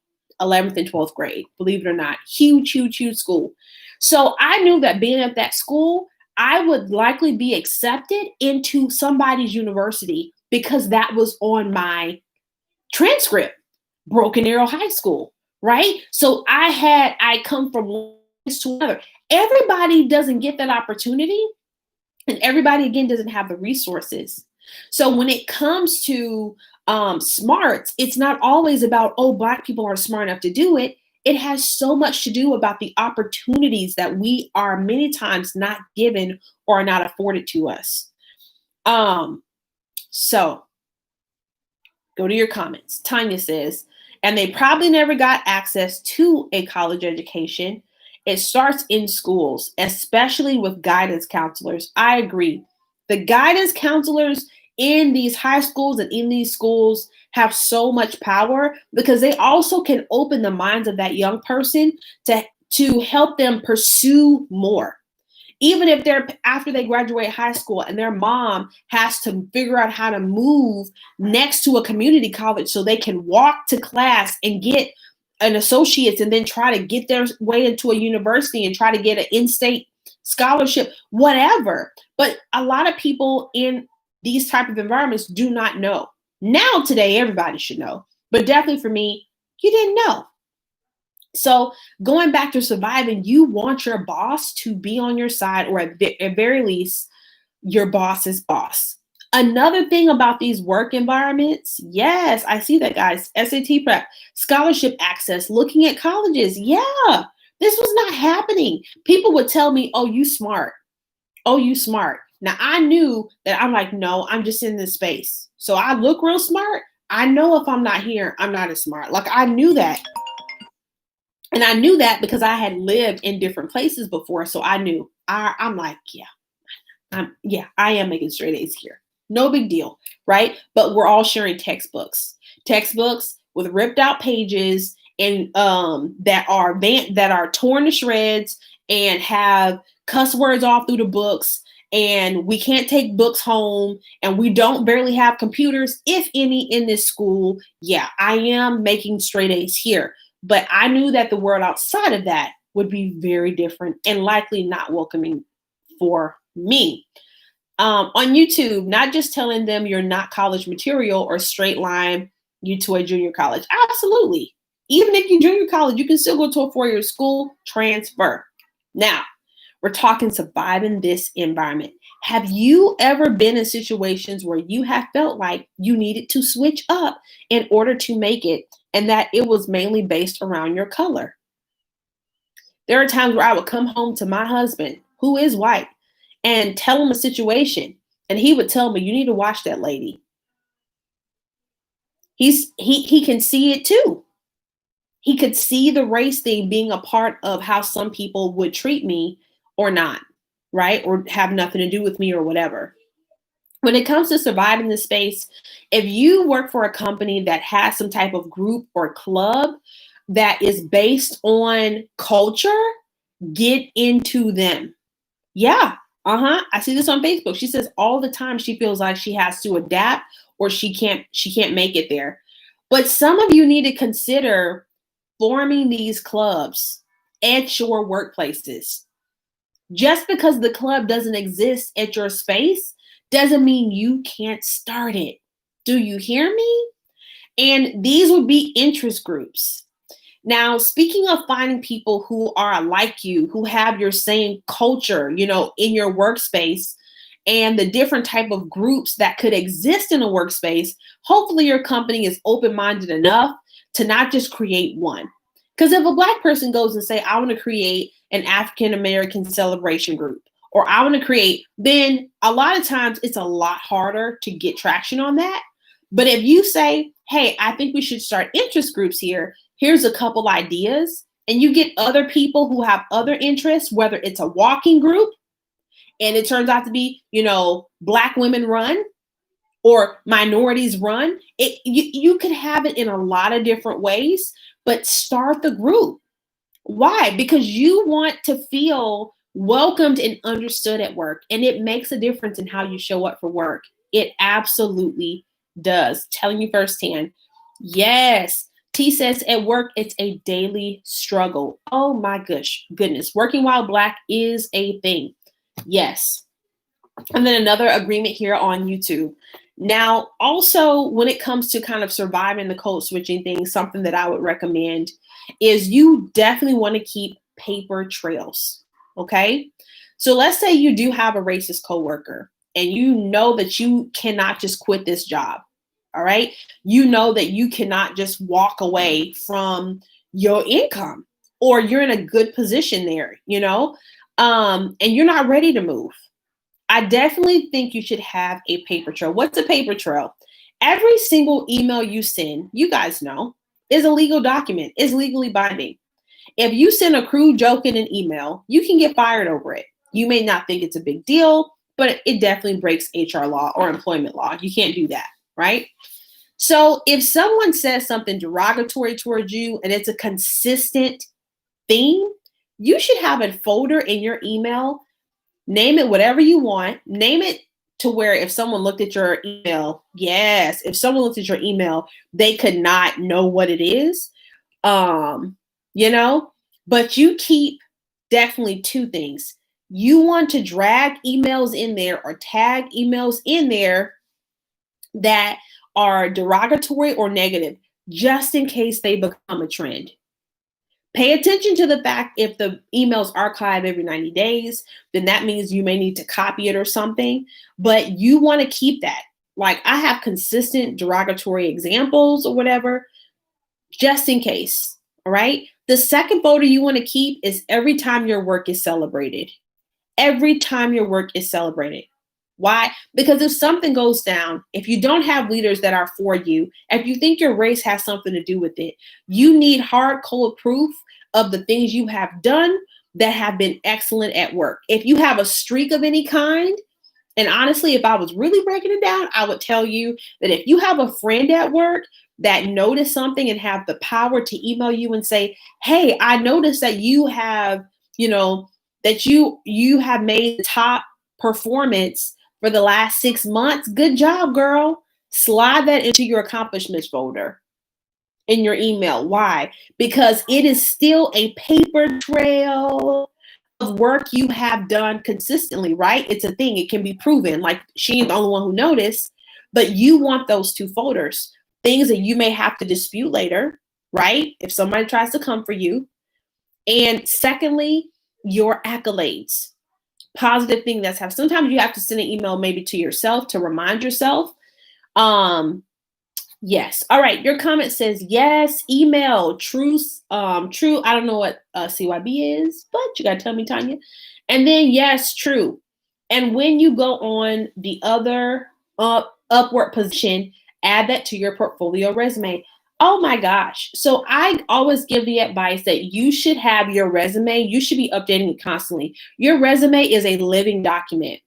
11th and 12th grade, believe it or not. Huge, huge, huge school. So I knew that being at that school, I would likely be accepted into somebody's university because that was on my transcript, Broken Arrow High School, right? So I come from one place to another. Everybody doesn't get that opportunity, and everybody, again, doesn't have the resources. So when it comes to smarts, it's not always about, oh, Black people are smart enough to do it. It has so much to do about the opportunities that we are many times not given or are not afforded to us. So go to your comments. Tanya says, and they probably never got access to a college education. It starts in schools, especially with guidance counselors. I agree. The guidance counselors in these high schools and in these schools have so much power because they also can open the minds of that young person to help them pursue more. Even if they're after they graduate high school and their mom has to figure out how to move next to a community college so they can walk to class and get an associate's and then try to get their way into a university and try to get an in-state scholarship, whatever. But a lot of people in these type of environments do not know. Now today, everybody should know. But definitely for me, you didn't know. So going back to surviving, you want your boss to be on your side, or at very least, your boss's boss. Another thing about these work environments, yes, I see that, guys. SAT prep, scholarship access, looking at colleges. Yeah, this was not happening. People would tell me, oh, you smart. Oh, you smart. Now, I knew that I'm like, no, I'm just in this space. So I look real smart. I know if I'm not here, I'm not as smart. Like, I knew that. And I knew that because I had lived in different places before. So I knew. I'm like, I am making straight A's here. No big deal, right? But we're all sharing textbooks with ripped out pages and that are torn to shreds and have cuss words all through the books. And we can't take books home, and we don't barely have computers, if any, in this school. Yeah, I am making straight A's here. But I knew that the world outside of that would be very different and likely not welcoming for me. On YouTube, not just telling them you're not college material or straight line you to a junior college. Absolutely. Even if you're junior college, you can still go to a 4-year school, transfer. Now, we're talking surviving this environment. Have you ever been in situations where you have felt like you needed to switch up in order to make it, and that it was mainly based around your color? There are times where I would come home to my husband, who is white, and tell him a situation, and he would tell me, you need to watch that lady. He can see it too. He could see the race thing being a part of how some people would treat me or not, right? Or have nothing to do with me or whatever. When it comes to surviving this space, if you work for a company that has some type of group or club that is based on culture, get into them. Yeah. I see this on Facebook. She says all the time she feels like she has to adapt or she can't make it there. But some of you need to consider forming these clubs at your workplaces. Just because the club doesn't exist at your space doesn't mean you can't start it. Do you hear me? And these would be interest groups. Now, speaking of finding people who are like you, who have your same culture, in your workspace, and the different type of groups that could exist in a workspace, hopefully your company is open-minded enough to not just create one. Because if a Black person goes and say, I want to create an African-American celebration group, or I want to create, then a lot of times it's a lot harder to get traction on that. But if you say, hey, I think we should start interest groups here, here's a couple ideas, and you get other people who have other interests, whether it's a walking group, and it turns out to be, Black women run or minorities run, you could have it in a lot of different ways, but start the group. Why? Because you want to feel welcomed and understood at work, and it makes a difference in how you show up for work. It absolutely does. Telling you firsthand. Yes. T says at work, it's a daily struggle. Oh my goodness. Working while Black is a thing. Yes. And then another agreement here on YouTube. Now, also, when it comes to kind of surviving the code switching thing, something that I would recommend is you definitely want to keep paper trails. Okay. So let's say you do have a racist coworker and you know that you cannot just quit this job. All right. You know that you cannot just walk away from your income, or you're in a good position there, and you're not ready to move. I definitely think you should have a paper trail. What's a paper trail? Every single email you send, you guys know, is a legal document, is legally binding. If you send a crude joke in an email, you can get fired over it. You may not think it's a big deal, but it definitely breaks HR law or employment law. You can't do that, right? So if someone says something derogatory towards you and it's a consistent theme, You should have a folder in your email. Name it whatever you want. Name it to where if someone looked at your email, yes, if someone looked at your email, they could not know what it is. You know, but you keep definitely two things. You want to drag emails in there or tag emails in there that are derogatory or negative, just in case they become a trend. Pay attention to the fact if the emails archive every 90 days, then that means you may need to copy it or something, but you want to keep that. Like I have consistent derogatory examples or whatever, just in case. All right. The second folder you want to keep is every time your work is celebrated. Every time your work is celebrated. Why? Because if something goes down, if you don't have leaders that are for you, if you think your race has something to do with it, you need hard, cold proof of the things you have done that have been excellent at work. If you have a streak of any kind, and honestly, if I was really breaking it down, I would tell you that if you have a friend at work that noticed something and have the power to email you and say, hey, I noticed that you have, that you have made the top performance for the last 6 months. Good job, girl. Slide that into your accomplishments folder in your email. Why? Because it is still a paper trail of work you have done consistently, right? It's a thing. It can be proven. Like she ain't the only one who noticed, but you want those two folders. Things that you may have to dispute later, right? If somebody tries to come for you. And secondly, your accolades. Positive thing that's happened. Sometimes you have to send an email maybe to yourself to remind yourself. Yes. All right. Your comment says yes. Email. True. True. I don't know what CYB is, but you gotta tell me, Tanya. And then yes, true. And when you go on the other upward position, add that to your portfolio resume. Oh my gosh. So I always give the advice that you should have your resume. You should be updating it constantly. Your resume is a living document.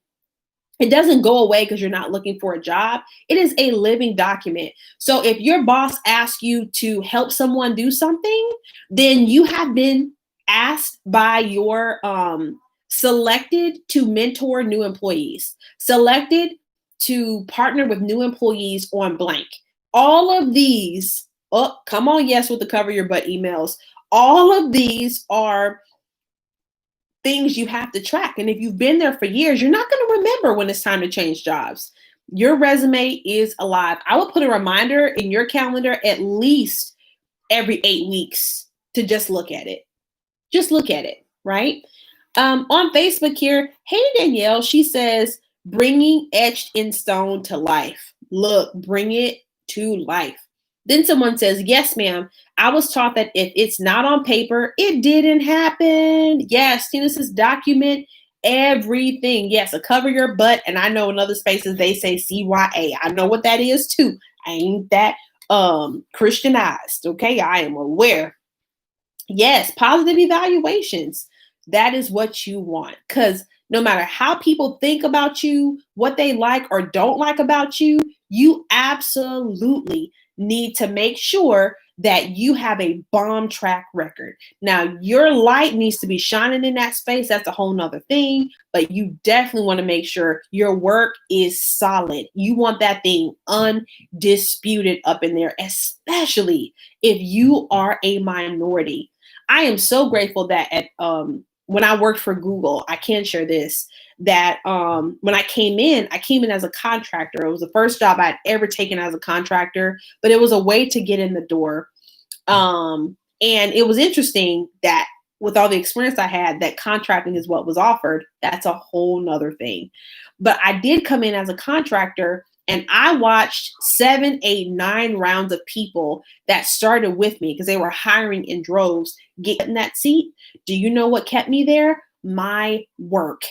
It doesn't go away because you're not looking for a job. It is a living document. So if your boss asks you to help someone do something, then you have been asked by your selected to mentor new employees, selected to partner with new employees on blank. All of these, oh, come on, yes, with the cover your butt emails. All of these are things you have to track. And if you've been there for years, you're not going to remember when it's time to change jobs. Your resume is alive. I would put a reminder in your calendar at least every 8 weeks to just look at it. Just look at it, right? On Facebook here, hey Danielle, she says, bringing etched in stone to life. Look, bring it to life. Then someone says, yes, ma'am. I was taught that if it's not on paper, it didn't happen. Yes, Tina says, document everything. Yes, a cover your butt. And I know in other spaces they say CYA. I know what that is too. I ain't that Christianized. Okay, I am aware. Yes, positive evaluations. That is what you want. Because no matter how people think about you, what they like or don't like about you, you absolutely need to make sure that you have a bomb track record. Now, your light needs to be shining in that space. That's a whole nother thing, but you definitely want to make sure your work is solid. You want that thing undisputed up in there, especially if you are a minority. I am so grateful that when I worked for Google, I can share this, that when I came in as a contractor. It was the first job I'd ever taken as a contractor, but it was a way to get in the door. And it was interesting that with all the experience I had, that contracting is what was offered. That's a whole nother thing. But I did come in as a contractor, and I watched 7, 8, 9 rounds of people that started with me because they were hiring in droves get in that seat. Do you know what kept me there? My work.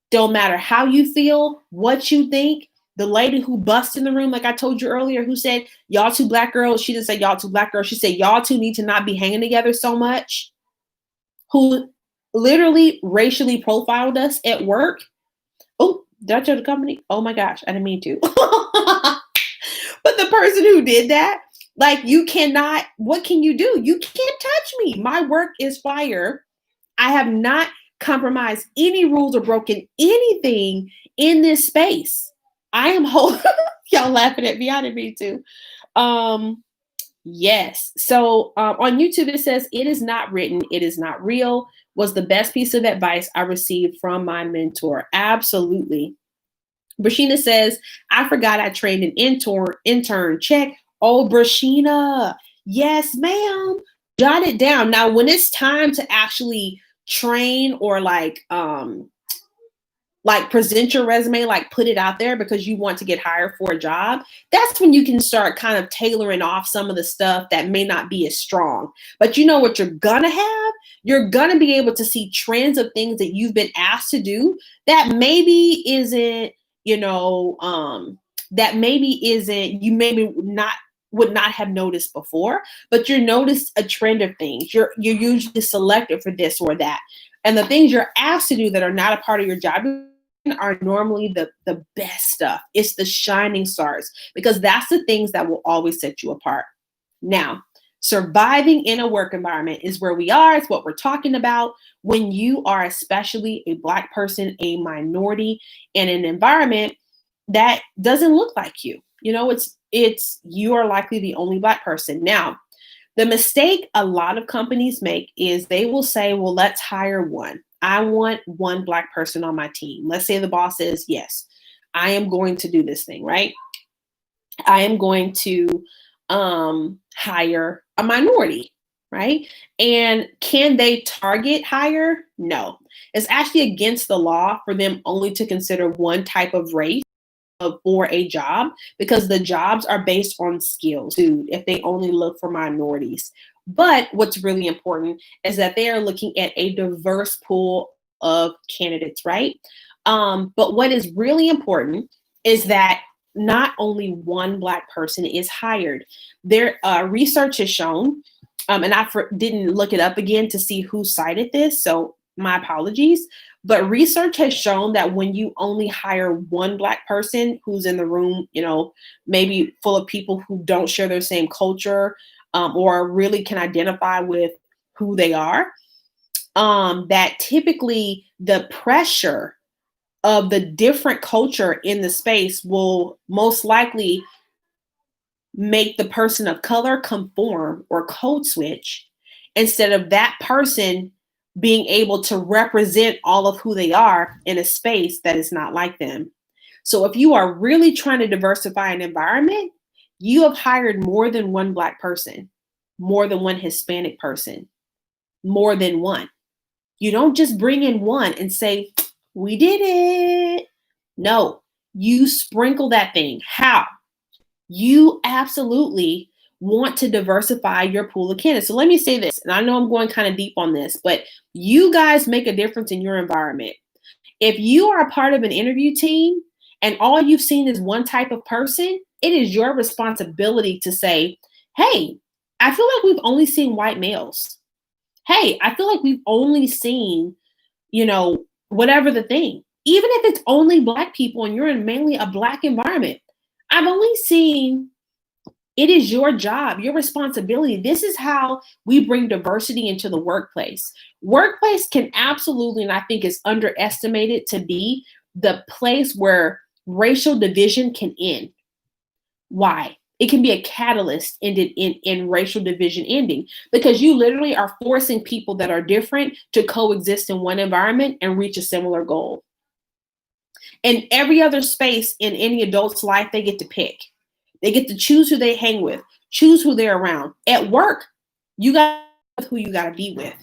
Don't matter how you feel, what you think. The lady who bust in the room, like I told you earlier, who said, y'all two black girls. She didn't say y'all two black girls. She said, y'all two need to not be hanging together so much. Who literally racially profiled us at work. Oh, did I tell the company? Oh my gosh, I didn't mean to. But the person who did that, like, you cannot, what can you do? You can't touch me. My work is fire. I have not compromised any rules or broken anything in this space. I am whole. Y'all laughing at me. I didn't mean to. Yes. So on YouTube, it says, "It is not written, it is not real," was the best piece of advice I received from my mentor. Absolutely. Brashina says, "I forgot I trained an intern. Check. Oh, Brashina. Yes, ma'am. Jot it down. Now, when it's time to actually train or like present your resume, like put it out there because you want to get hired for a job, that's when you can start kind of tailoring off some of the stuff that may not be as strong. But you know what you're gonna have? You're gonna be able to see trends of things that you've been asked to do that maybe isn't, that maybe isn't, you maybe not would not have noticed before, but you noticed a trend of things. You're usually selected for this or that. And the things you're asked to do that are not a part of your job are normally the best stuff. It's the shining stars because that's the things that will always set you apart. Now, surviving in a work environment is where we are. It's what we're talking about. When you are especially a Black person, a minority in an environment that doesn't look like you, it's you are likely the only Black person. Now, the mistake a lot of companies make is they will say, well, let's hire one. I want one Black person on my team. Let's say the boss says, yes, I am going to do this thing, right? I am going to hire a minority, right? And can they target hire? No. It's actually against the law for them only to consider one type of race for a job because the jobs are based on skills if they only look for minorities. But what's really important is that they are looking at a diverse pool of candidates, right? But what is really important is that not only one Black person is hired. Their research has shown, and I didn't look it up again to see who cited this, so my apologies. But research has shown that when you only hire one Black person who's in the room, maybe full of people who don't share their same culture or really can identify with who they are, that typically the pressure of the different culture in the space will most likely make the person of color conform or code switch instead of that person being able to represent all of who they are in a space that is not like them. So if you are really trying to diversify an environment, you have hired more than one Black person, more than one Hispanic person, more than one. You don't just bring in one and say, we did it. No, you sprinkle that thing. How? You absolutely want to diversify your pool of candidates. So let me say this, and I know I'm going kind of deep on this, but you guys make a difference in your environment. If you are a part of an interview team and all you've seen is one type of person, it is your responsibility to say, hey, I feel like we've only seen white males. Hey, I feel like we've only seen, whatever the thing. Even if it's only Black people and you're in mainly a Black environment, I've only seen. It is your job, your responsibility. This is how we bring diversity into the workplace. Workplace can absolutely, and I think is underestimated to be the place where racial division can end. Why? It can be a catalyst in racial division ending because you literally are forcing people that are different to coexist in one environment and reach a similar goal. In every other space in any adult's life, they get to pick. They get to choose who they hang with, choose who they're around. At work, you got who you got to be with.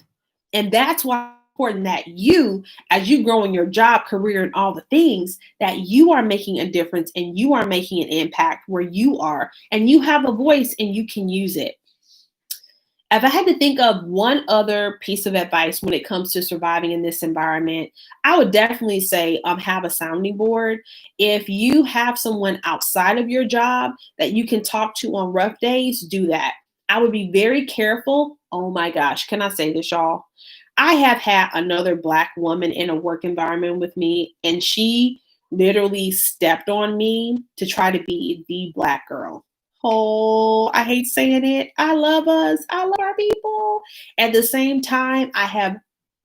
And that's why it's important that you, as you grow in your job, career, and all the things, that you are making a difference and you are making an impact where you are, and you have a voice and you can use it. If I had to think of one other piece of advice when it comes to surviving in this environment, I would definitely say have a sounding board. If you have someone outside of your job that you can talk to on rough days, do that. I would be very careful. Oh my gosh, can I say this, y'all? I have had another Black woman in a work environment with me, and she literally stepped on me to try to be the Black girl. Oh, I hate saying it. I love us. I love our people. At the same time, I have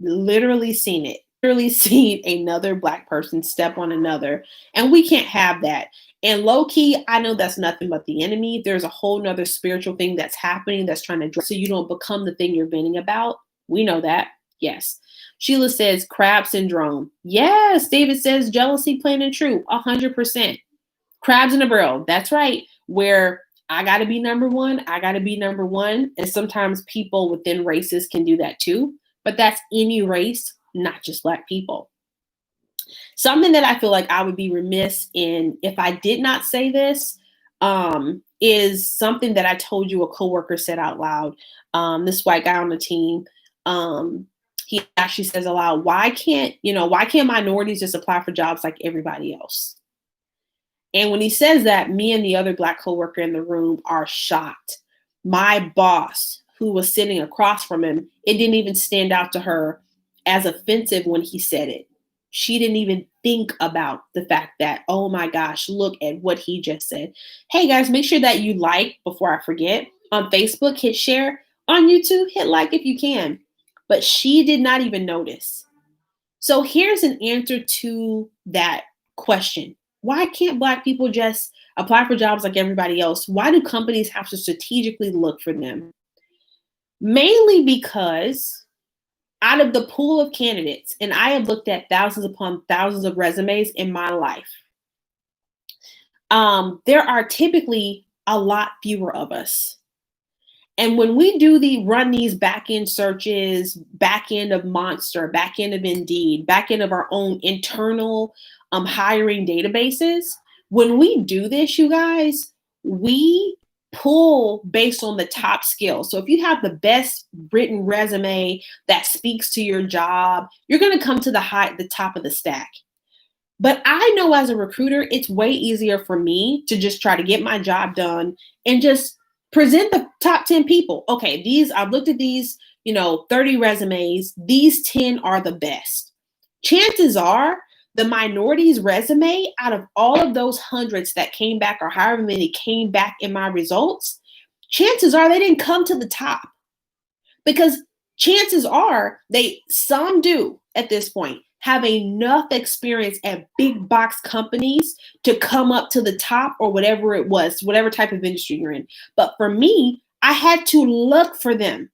literally seen it. Literally seen another Black person step on another. And we can't have that. And low key, I know that's nothing but the enemy. There's a whole nother spiritual thing that's happening that's trying to drive so you don't become the thing you're venting about. We know that. Yes. Sheila says crab syndrome. Yes. David says jealousy plain and true. 100%. Crabs in a barrel. That's right. Where I got to be number one. I got to be number one. And sometimes people within races can do that too. But that's any race, not just Black people. Something that I feel like I would be remiss in if I did not say this is something that I told you a coworker said out loud. This white guy on the team, he actually says aloud, why can't minorities just apply for jobs like everybody else? And when he says that, me and the other Black coworker in the room are shocked. My boss, who was sitting across from him, it didn't even stand out to her as offensive when he said it. She didn't even think about the fact that, oh my gosh, look at what he just said. Hey guys, make sure that you like before I forget. On Facebook, hit share. On YouTube, hit like if you can. But she did not even notice. So here's an answer to that question. Why can't Black people just apply for jobs like everybody else? Why do companies have to strategically look for them? Mainly because out of the pool of candidates, and I have looked at thousands upon thousands of resumes in my life, there are typically a lot fewer of us. And when we run these back-end searches, back-end of Monster, back-end of Indeed, back-end of our own internal hiring databases, when we do this, you guys, we pull based on the top skills. So if you have the best written resume that speaks to your job, you're going to come to the top of the stack. But I know as a recruiter, it's way easier for me to just try to get my job done and just present the top 10 people. Okay, I've looked at these, 30 resumes. These 10 are the best. Chances are the minority's resume out of all of those hundreds that came back or however many came back in my results, chances are they didn't come to the top. Because chances are some do at this point have enough experience at big box companies to come up to the top or whatever it was, whatever type of industry you're in. But for me, I had to look for them.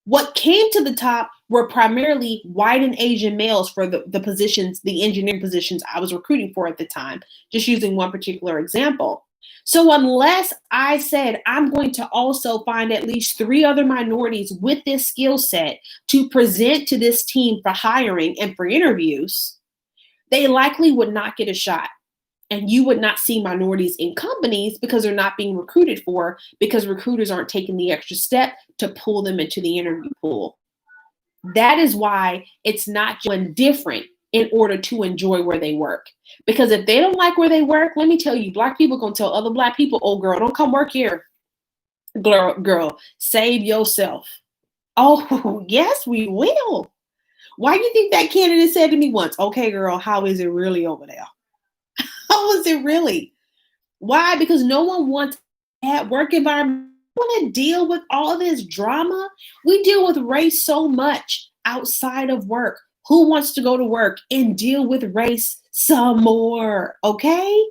What came to the top were primarily white and Asian males for the positions, the engineering positions I was recruiting for at the time, just using one particular example. So unless I said I'm going to also find at least 3 other minorities with this skill set to present to this team for hiring and for interviews, they likely would not get a shot. And you would not see minorities in companies because they're not being recruited for, because recruiters aren't taking the extra step to pull them into the interview pool. That is why it's not different in order to enjoy where they work. Because if they don't like where they work, let me tell you, Black people gonna tell other Black people, oh girl, don't come work here. Girl, save yourself. Oh, yes, we will. Why do you think that candidate said to me once, okay, girl, how is it really over there? How is it really? Why? Because no one wants that work environment. We want to deal with all this drama. We deal with race so much outside of work. Who wants to go to work and deal with race some more? Okay?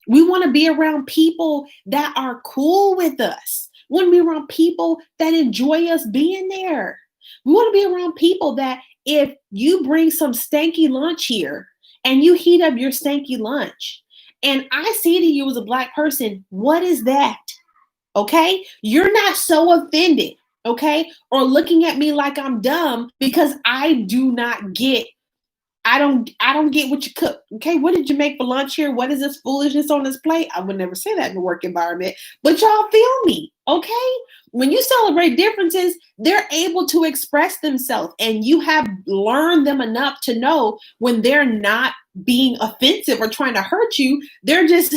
We want to be around people that are cool with us. We want to be around people that enjoy us being there. We want to be around people that if you bring some stanky lunch here and you heat up your stanky lunch and I see to you as a Black person, what is that? Okay? You're not so offended, okay? Or looking at me like I'm dumb because I don't get what you cook. Okay, what did you make for lunch here? What is this foolishness on this plate? I would never say that in a work environment, but y'all feel me, okay? When you celebrate differences, they're able to express themselves, and you have learned them enough to know when they're not being offensive or trying to hurt you. They're just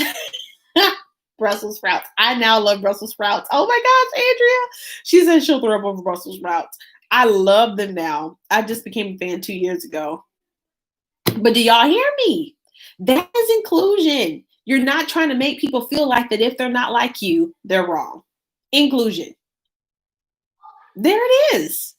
Brussels sprouts. I now love Brussels sprouts. Oh my gosh, Andrea. She said she'll throw up over Brussels sprouts. I love them now. I just became a fan 2 years ago. But do y'all hear me? That is inclusion. You're not trying to make people feel like that if they're not like you, they're wrong. Inclusion. There it is.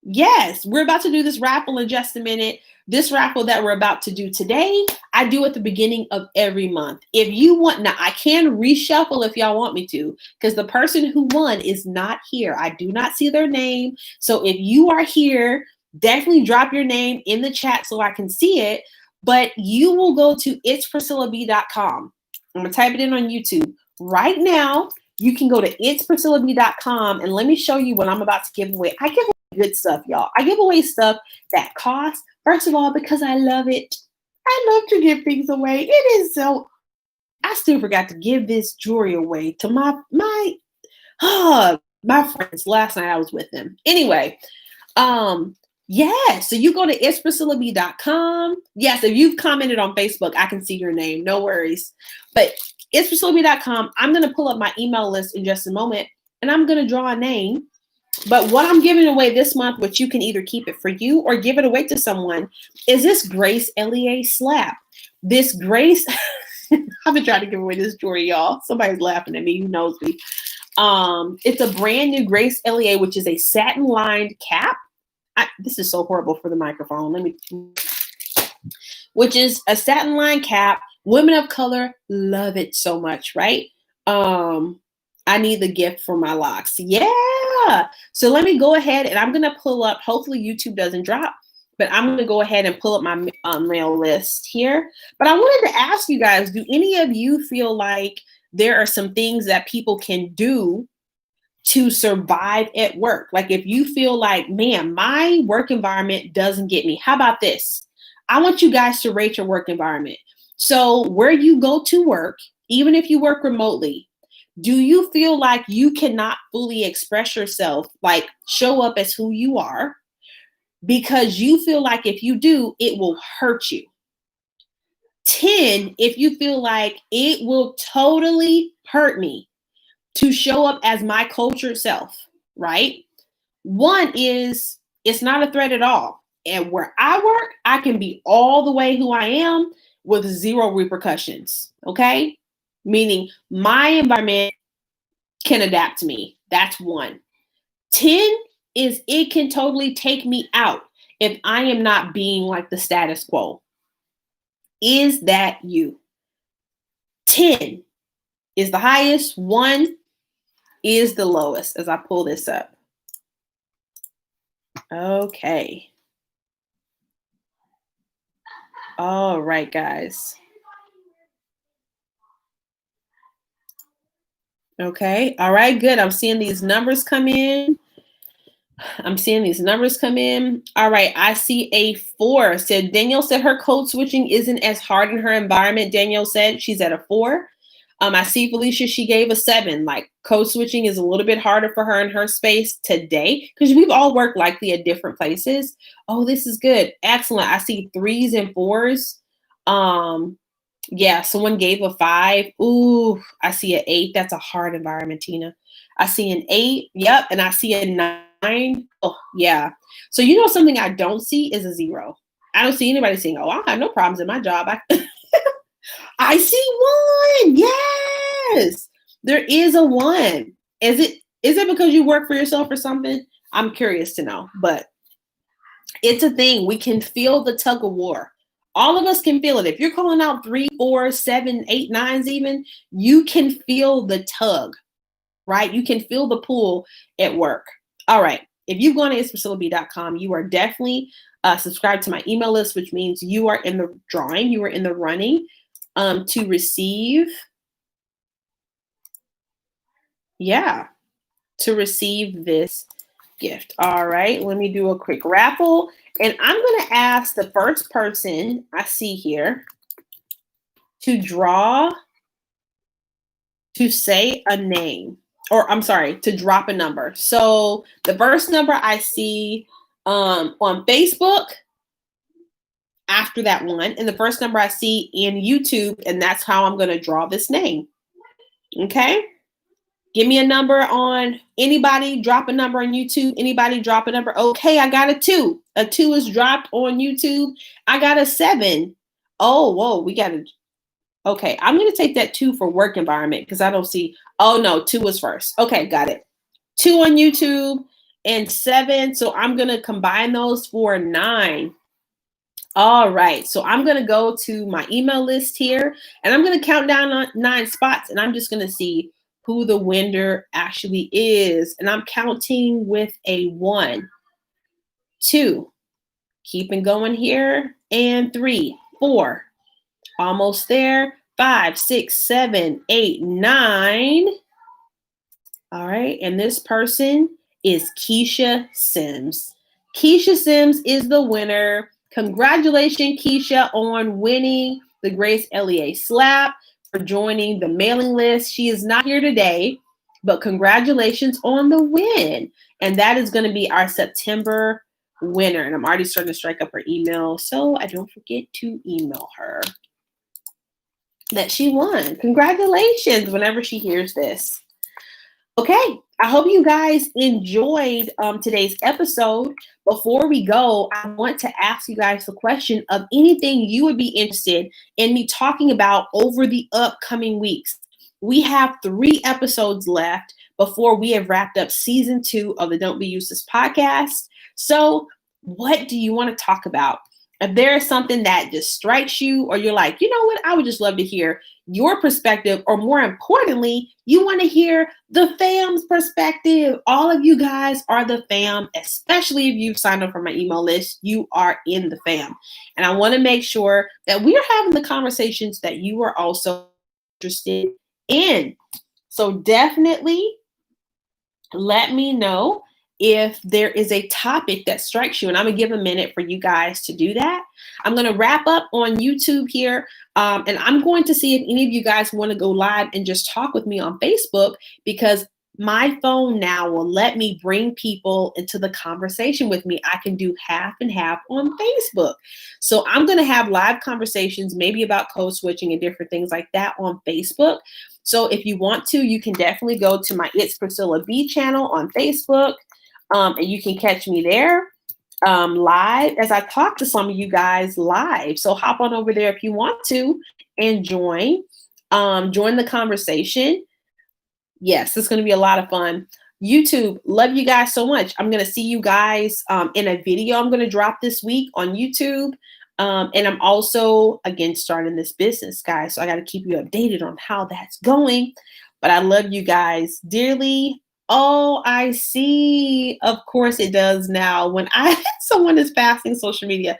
Yes, we're about to do this raffle in just a minute. This raffle that we're about to do today, I do at the beginning of every month. If you want, now I can reshuffle if y'all want me to, because the person who won is not here. I do not see their name. So if you are here, definitely drop your name in the chat so I can see it. But you will go to itspriscillab.com. I'm going to type it in on YouTube. Right now, you can go to itspriscillab.com and let me show you what I'm about to give away. I give good stuff, y'all. I give away stuff that costs, first of all, because I love it. I love to give things away. It is so, I still forgot to give this jewelry away to my friends. Last night I was with them. Anyway, yeah, so you go to itspriscillab.com. Yes, if you've commented on Facebook, I can see your name. No worries. But itspriscillab.com, I'm going to pull up my email list in just a moment, and I'm going to draw a name. But what I'm giving away this month, which you can either keep it for you or give it away to someone, is this Grace LEA slap. This Grace, I've been trying to give away this jewelry, y'all. Somebody's laughing at me. Who knows me? It's a brand new Grace LEA, which is a satin lined cap. This is so horrible for the microphone. Which is a satin lined cap. Women of color love it so much, right? I need the gift for my locks. Yeah. So let me go ahead and I'm going to pull up, hopefully YouTube doesn't drop, but I'm going to go ahead and pull up my mail list here. But I wanted to ask you guys, do any of you feel like there are some things that people can do to survive at work? Like if you feel like, man, my work environment doesn't get me. How about this? I want you guys to rate your work environment. So where you go to work, even if you work remotely, do you feel like you cannot fully express yourself, like show up as who you are, because you feel like if you do, it will hurt you? 10, if you feel like it will totally hurt me to show up as my cultured self, right? 1 is it's not a threat at all. And where I work, I can be all the way who I am with 0 repercussions, okay? Meaning my environment can adapt to me. That's 1. 10 is it can totally take me out if I am not being like the status quo. Is that you? 10 is the highest, 1 is the lowest as I pull this up. Okay. All right, guys. Okay. All right, good. I'm seeing these numbers come in. All right. I see a 4. Said Danielle said her code switching isn't as hard in her environment. Danielle said she's at a 4. I see Felicia, she gave a 7. Like code switching is a little bit harder for her in her space today because we've all worked likely at different places. Oh, this is good. Excellent. I see 3s and 4s. Yeah, someone gave a 5. Ooh, I see an 8. That's a hard environment, Tina. I see an 8. Yep. And I see a 9. Oh, yeah. So you know something I don't see is a 0. I don't see anybody saying, oh, I don't have no problems in my job. I see 1. Yes. There is a 1. Is it because you work for yourself or something? I'm curious to know, but it's a thing. We can feel the tug of war. All of us can feel it. If you're calling out 3, 4, 7, 8, 9s even, you can feel the tug, right? You can feel the pull at work. All right. If you've gone to itspriscillab.com, you are definitely subscribed to my email list, which means you are in the drawing, you are in the running to receive, to receive this gift. All right, let me do a quick raffle. And I'm going to ask the first person I see here to say a name, or I'm sorry, to drop a number. So the first number I see on Facebook after that one, and the first number I see in YouTube, and that's how I'm going to draw this name. Okay. Give me a number on anybody, drop a number on YouTube. Anybody drop a number. Okay, I got a 2. A 2 is dropped on YouTube. I got a 7. Oh, whoa, we got a, okay. I'm going to take that 2 for work environment because I don't see, oh no, 2 was first. Okay, got it. 2 on YouTube and 7. So I'm going to combine those for 9. All right. So I'm going to go to my email list here and I'm going to count down on 9 spots and I'm just going to see who the winner actually is. And I'm counting with a 1, 2, keeping going here, and 3, 4, almost there, 5, 6, 7, 8, 9. All right. And this person is Keisha Sims. Keisha Sims is the winner. Congratulations, Keisha, on winning the Grace LEA Slap, for joining the mailing list. She is not here today, but congratulations on the win. And that is going to be our September winner. And I'm already starting to strike up her email, so I don't forget to email her that she won. Congratulations whenever she hears this. Okay, I hope you guys enjoyed today's episode. Before we go, I want to ask you guys the question of anything you would be interested in me talking about over the upcoming weeks. We have 3 episodes left before we have wrapped up season 2 of the Don't Be Useless podcast. So what do you want to talk about? If there is something that just strikes you, or you're like, you know what, I would just love to hear your perspective, or more importantly, you want to hear the fam's perspective. All of you guys are the fam, especially if you've signed up for my email list. You are in the fam. And I want to make sure that we are having the conversations that you are also interested in. So definitely let me know if there is a topic that strikes you, and I'm gonna give a minute for you guys to do that. I'm gonna wrap up on YouTube here, and I'm going to see if any of you guys want to go live and just talk with me on Facebook, because my phone now will let me bring people into the conversation with me. I can do half and half on Facebook. So I'm gonna have live conversations, maybe about code switching and different things like that on Facebook. So if you want to, you can definitely go to my It's Priscilla B channel on Facebook. And you can catch me there live as I talk to some of you guys live. So hop on over there if you want to and join the conversation. Yes, it's going to be a lot of fun. YouTube, love you guys so much. I'm going to see you guys in a video I'm going to drop this week on YouTube. And I'm also, again, starting this business, guys. So I got to keep you updated on how that's going. But I love you guys dearly. Oh, I see. Of course it does now. When someone is fasting social media.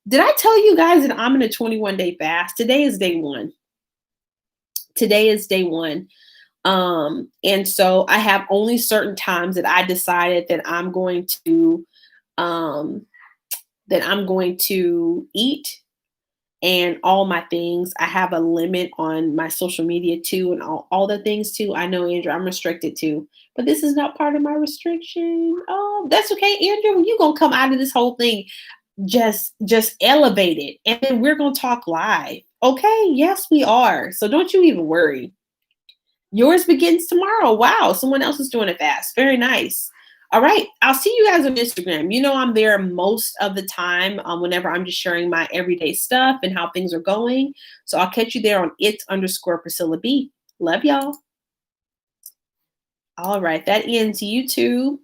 Did I tell you guys that I'm in a 21-day fast? Today is day 1. Today is day 1. And so I have only certain times that I decided that I'm going to eat, and all my things. I have a limit on my social media too, and all the things too. I know, Andrew, I'm restricted too, but this is not part of my restriction. Oh, that's okay, Andrew. You're gonna come out of this whole thing just elevated, and then we're gonna talk live. Okay, yes, we are. So don't you even worry. Yours begins tomorrow. Wow, someone else is doing it fast. Very nice. All right, I'll see you guys on Instagram. You know I'm there most of the time whenever I'm just sharing my everyday stuff and how things are going. So I'll catch you there on its_Priscilla B. Love y'all. All right, that ends YouTube.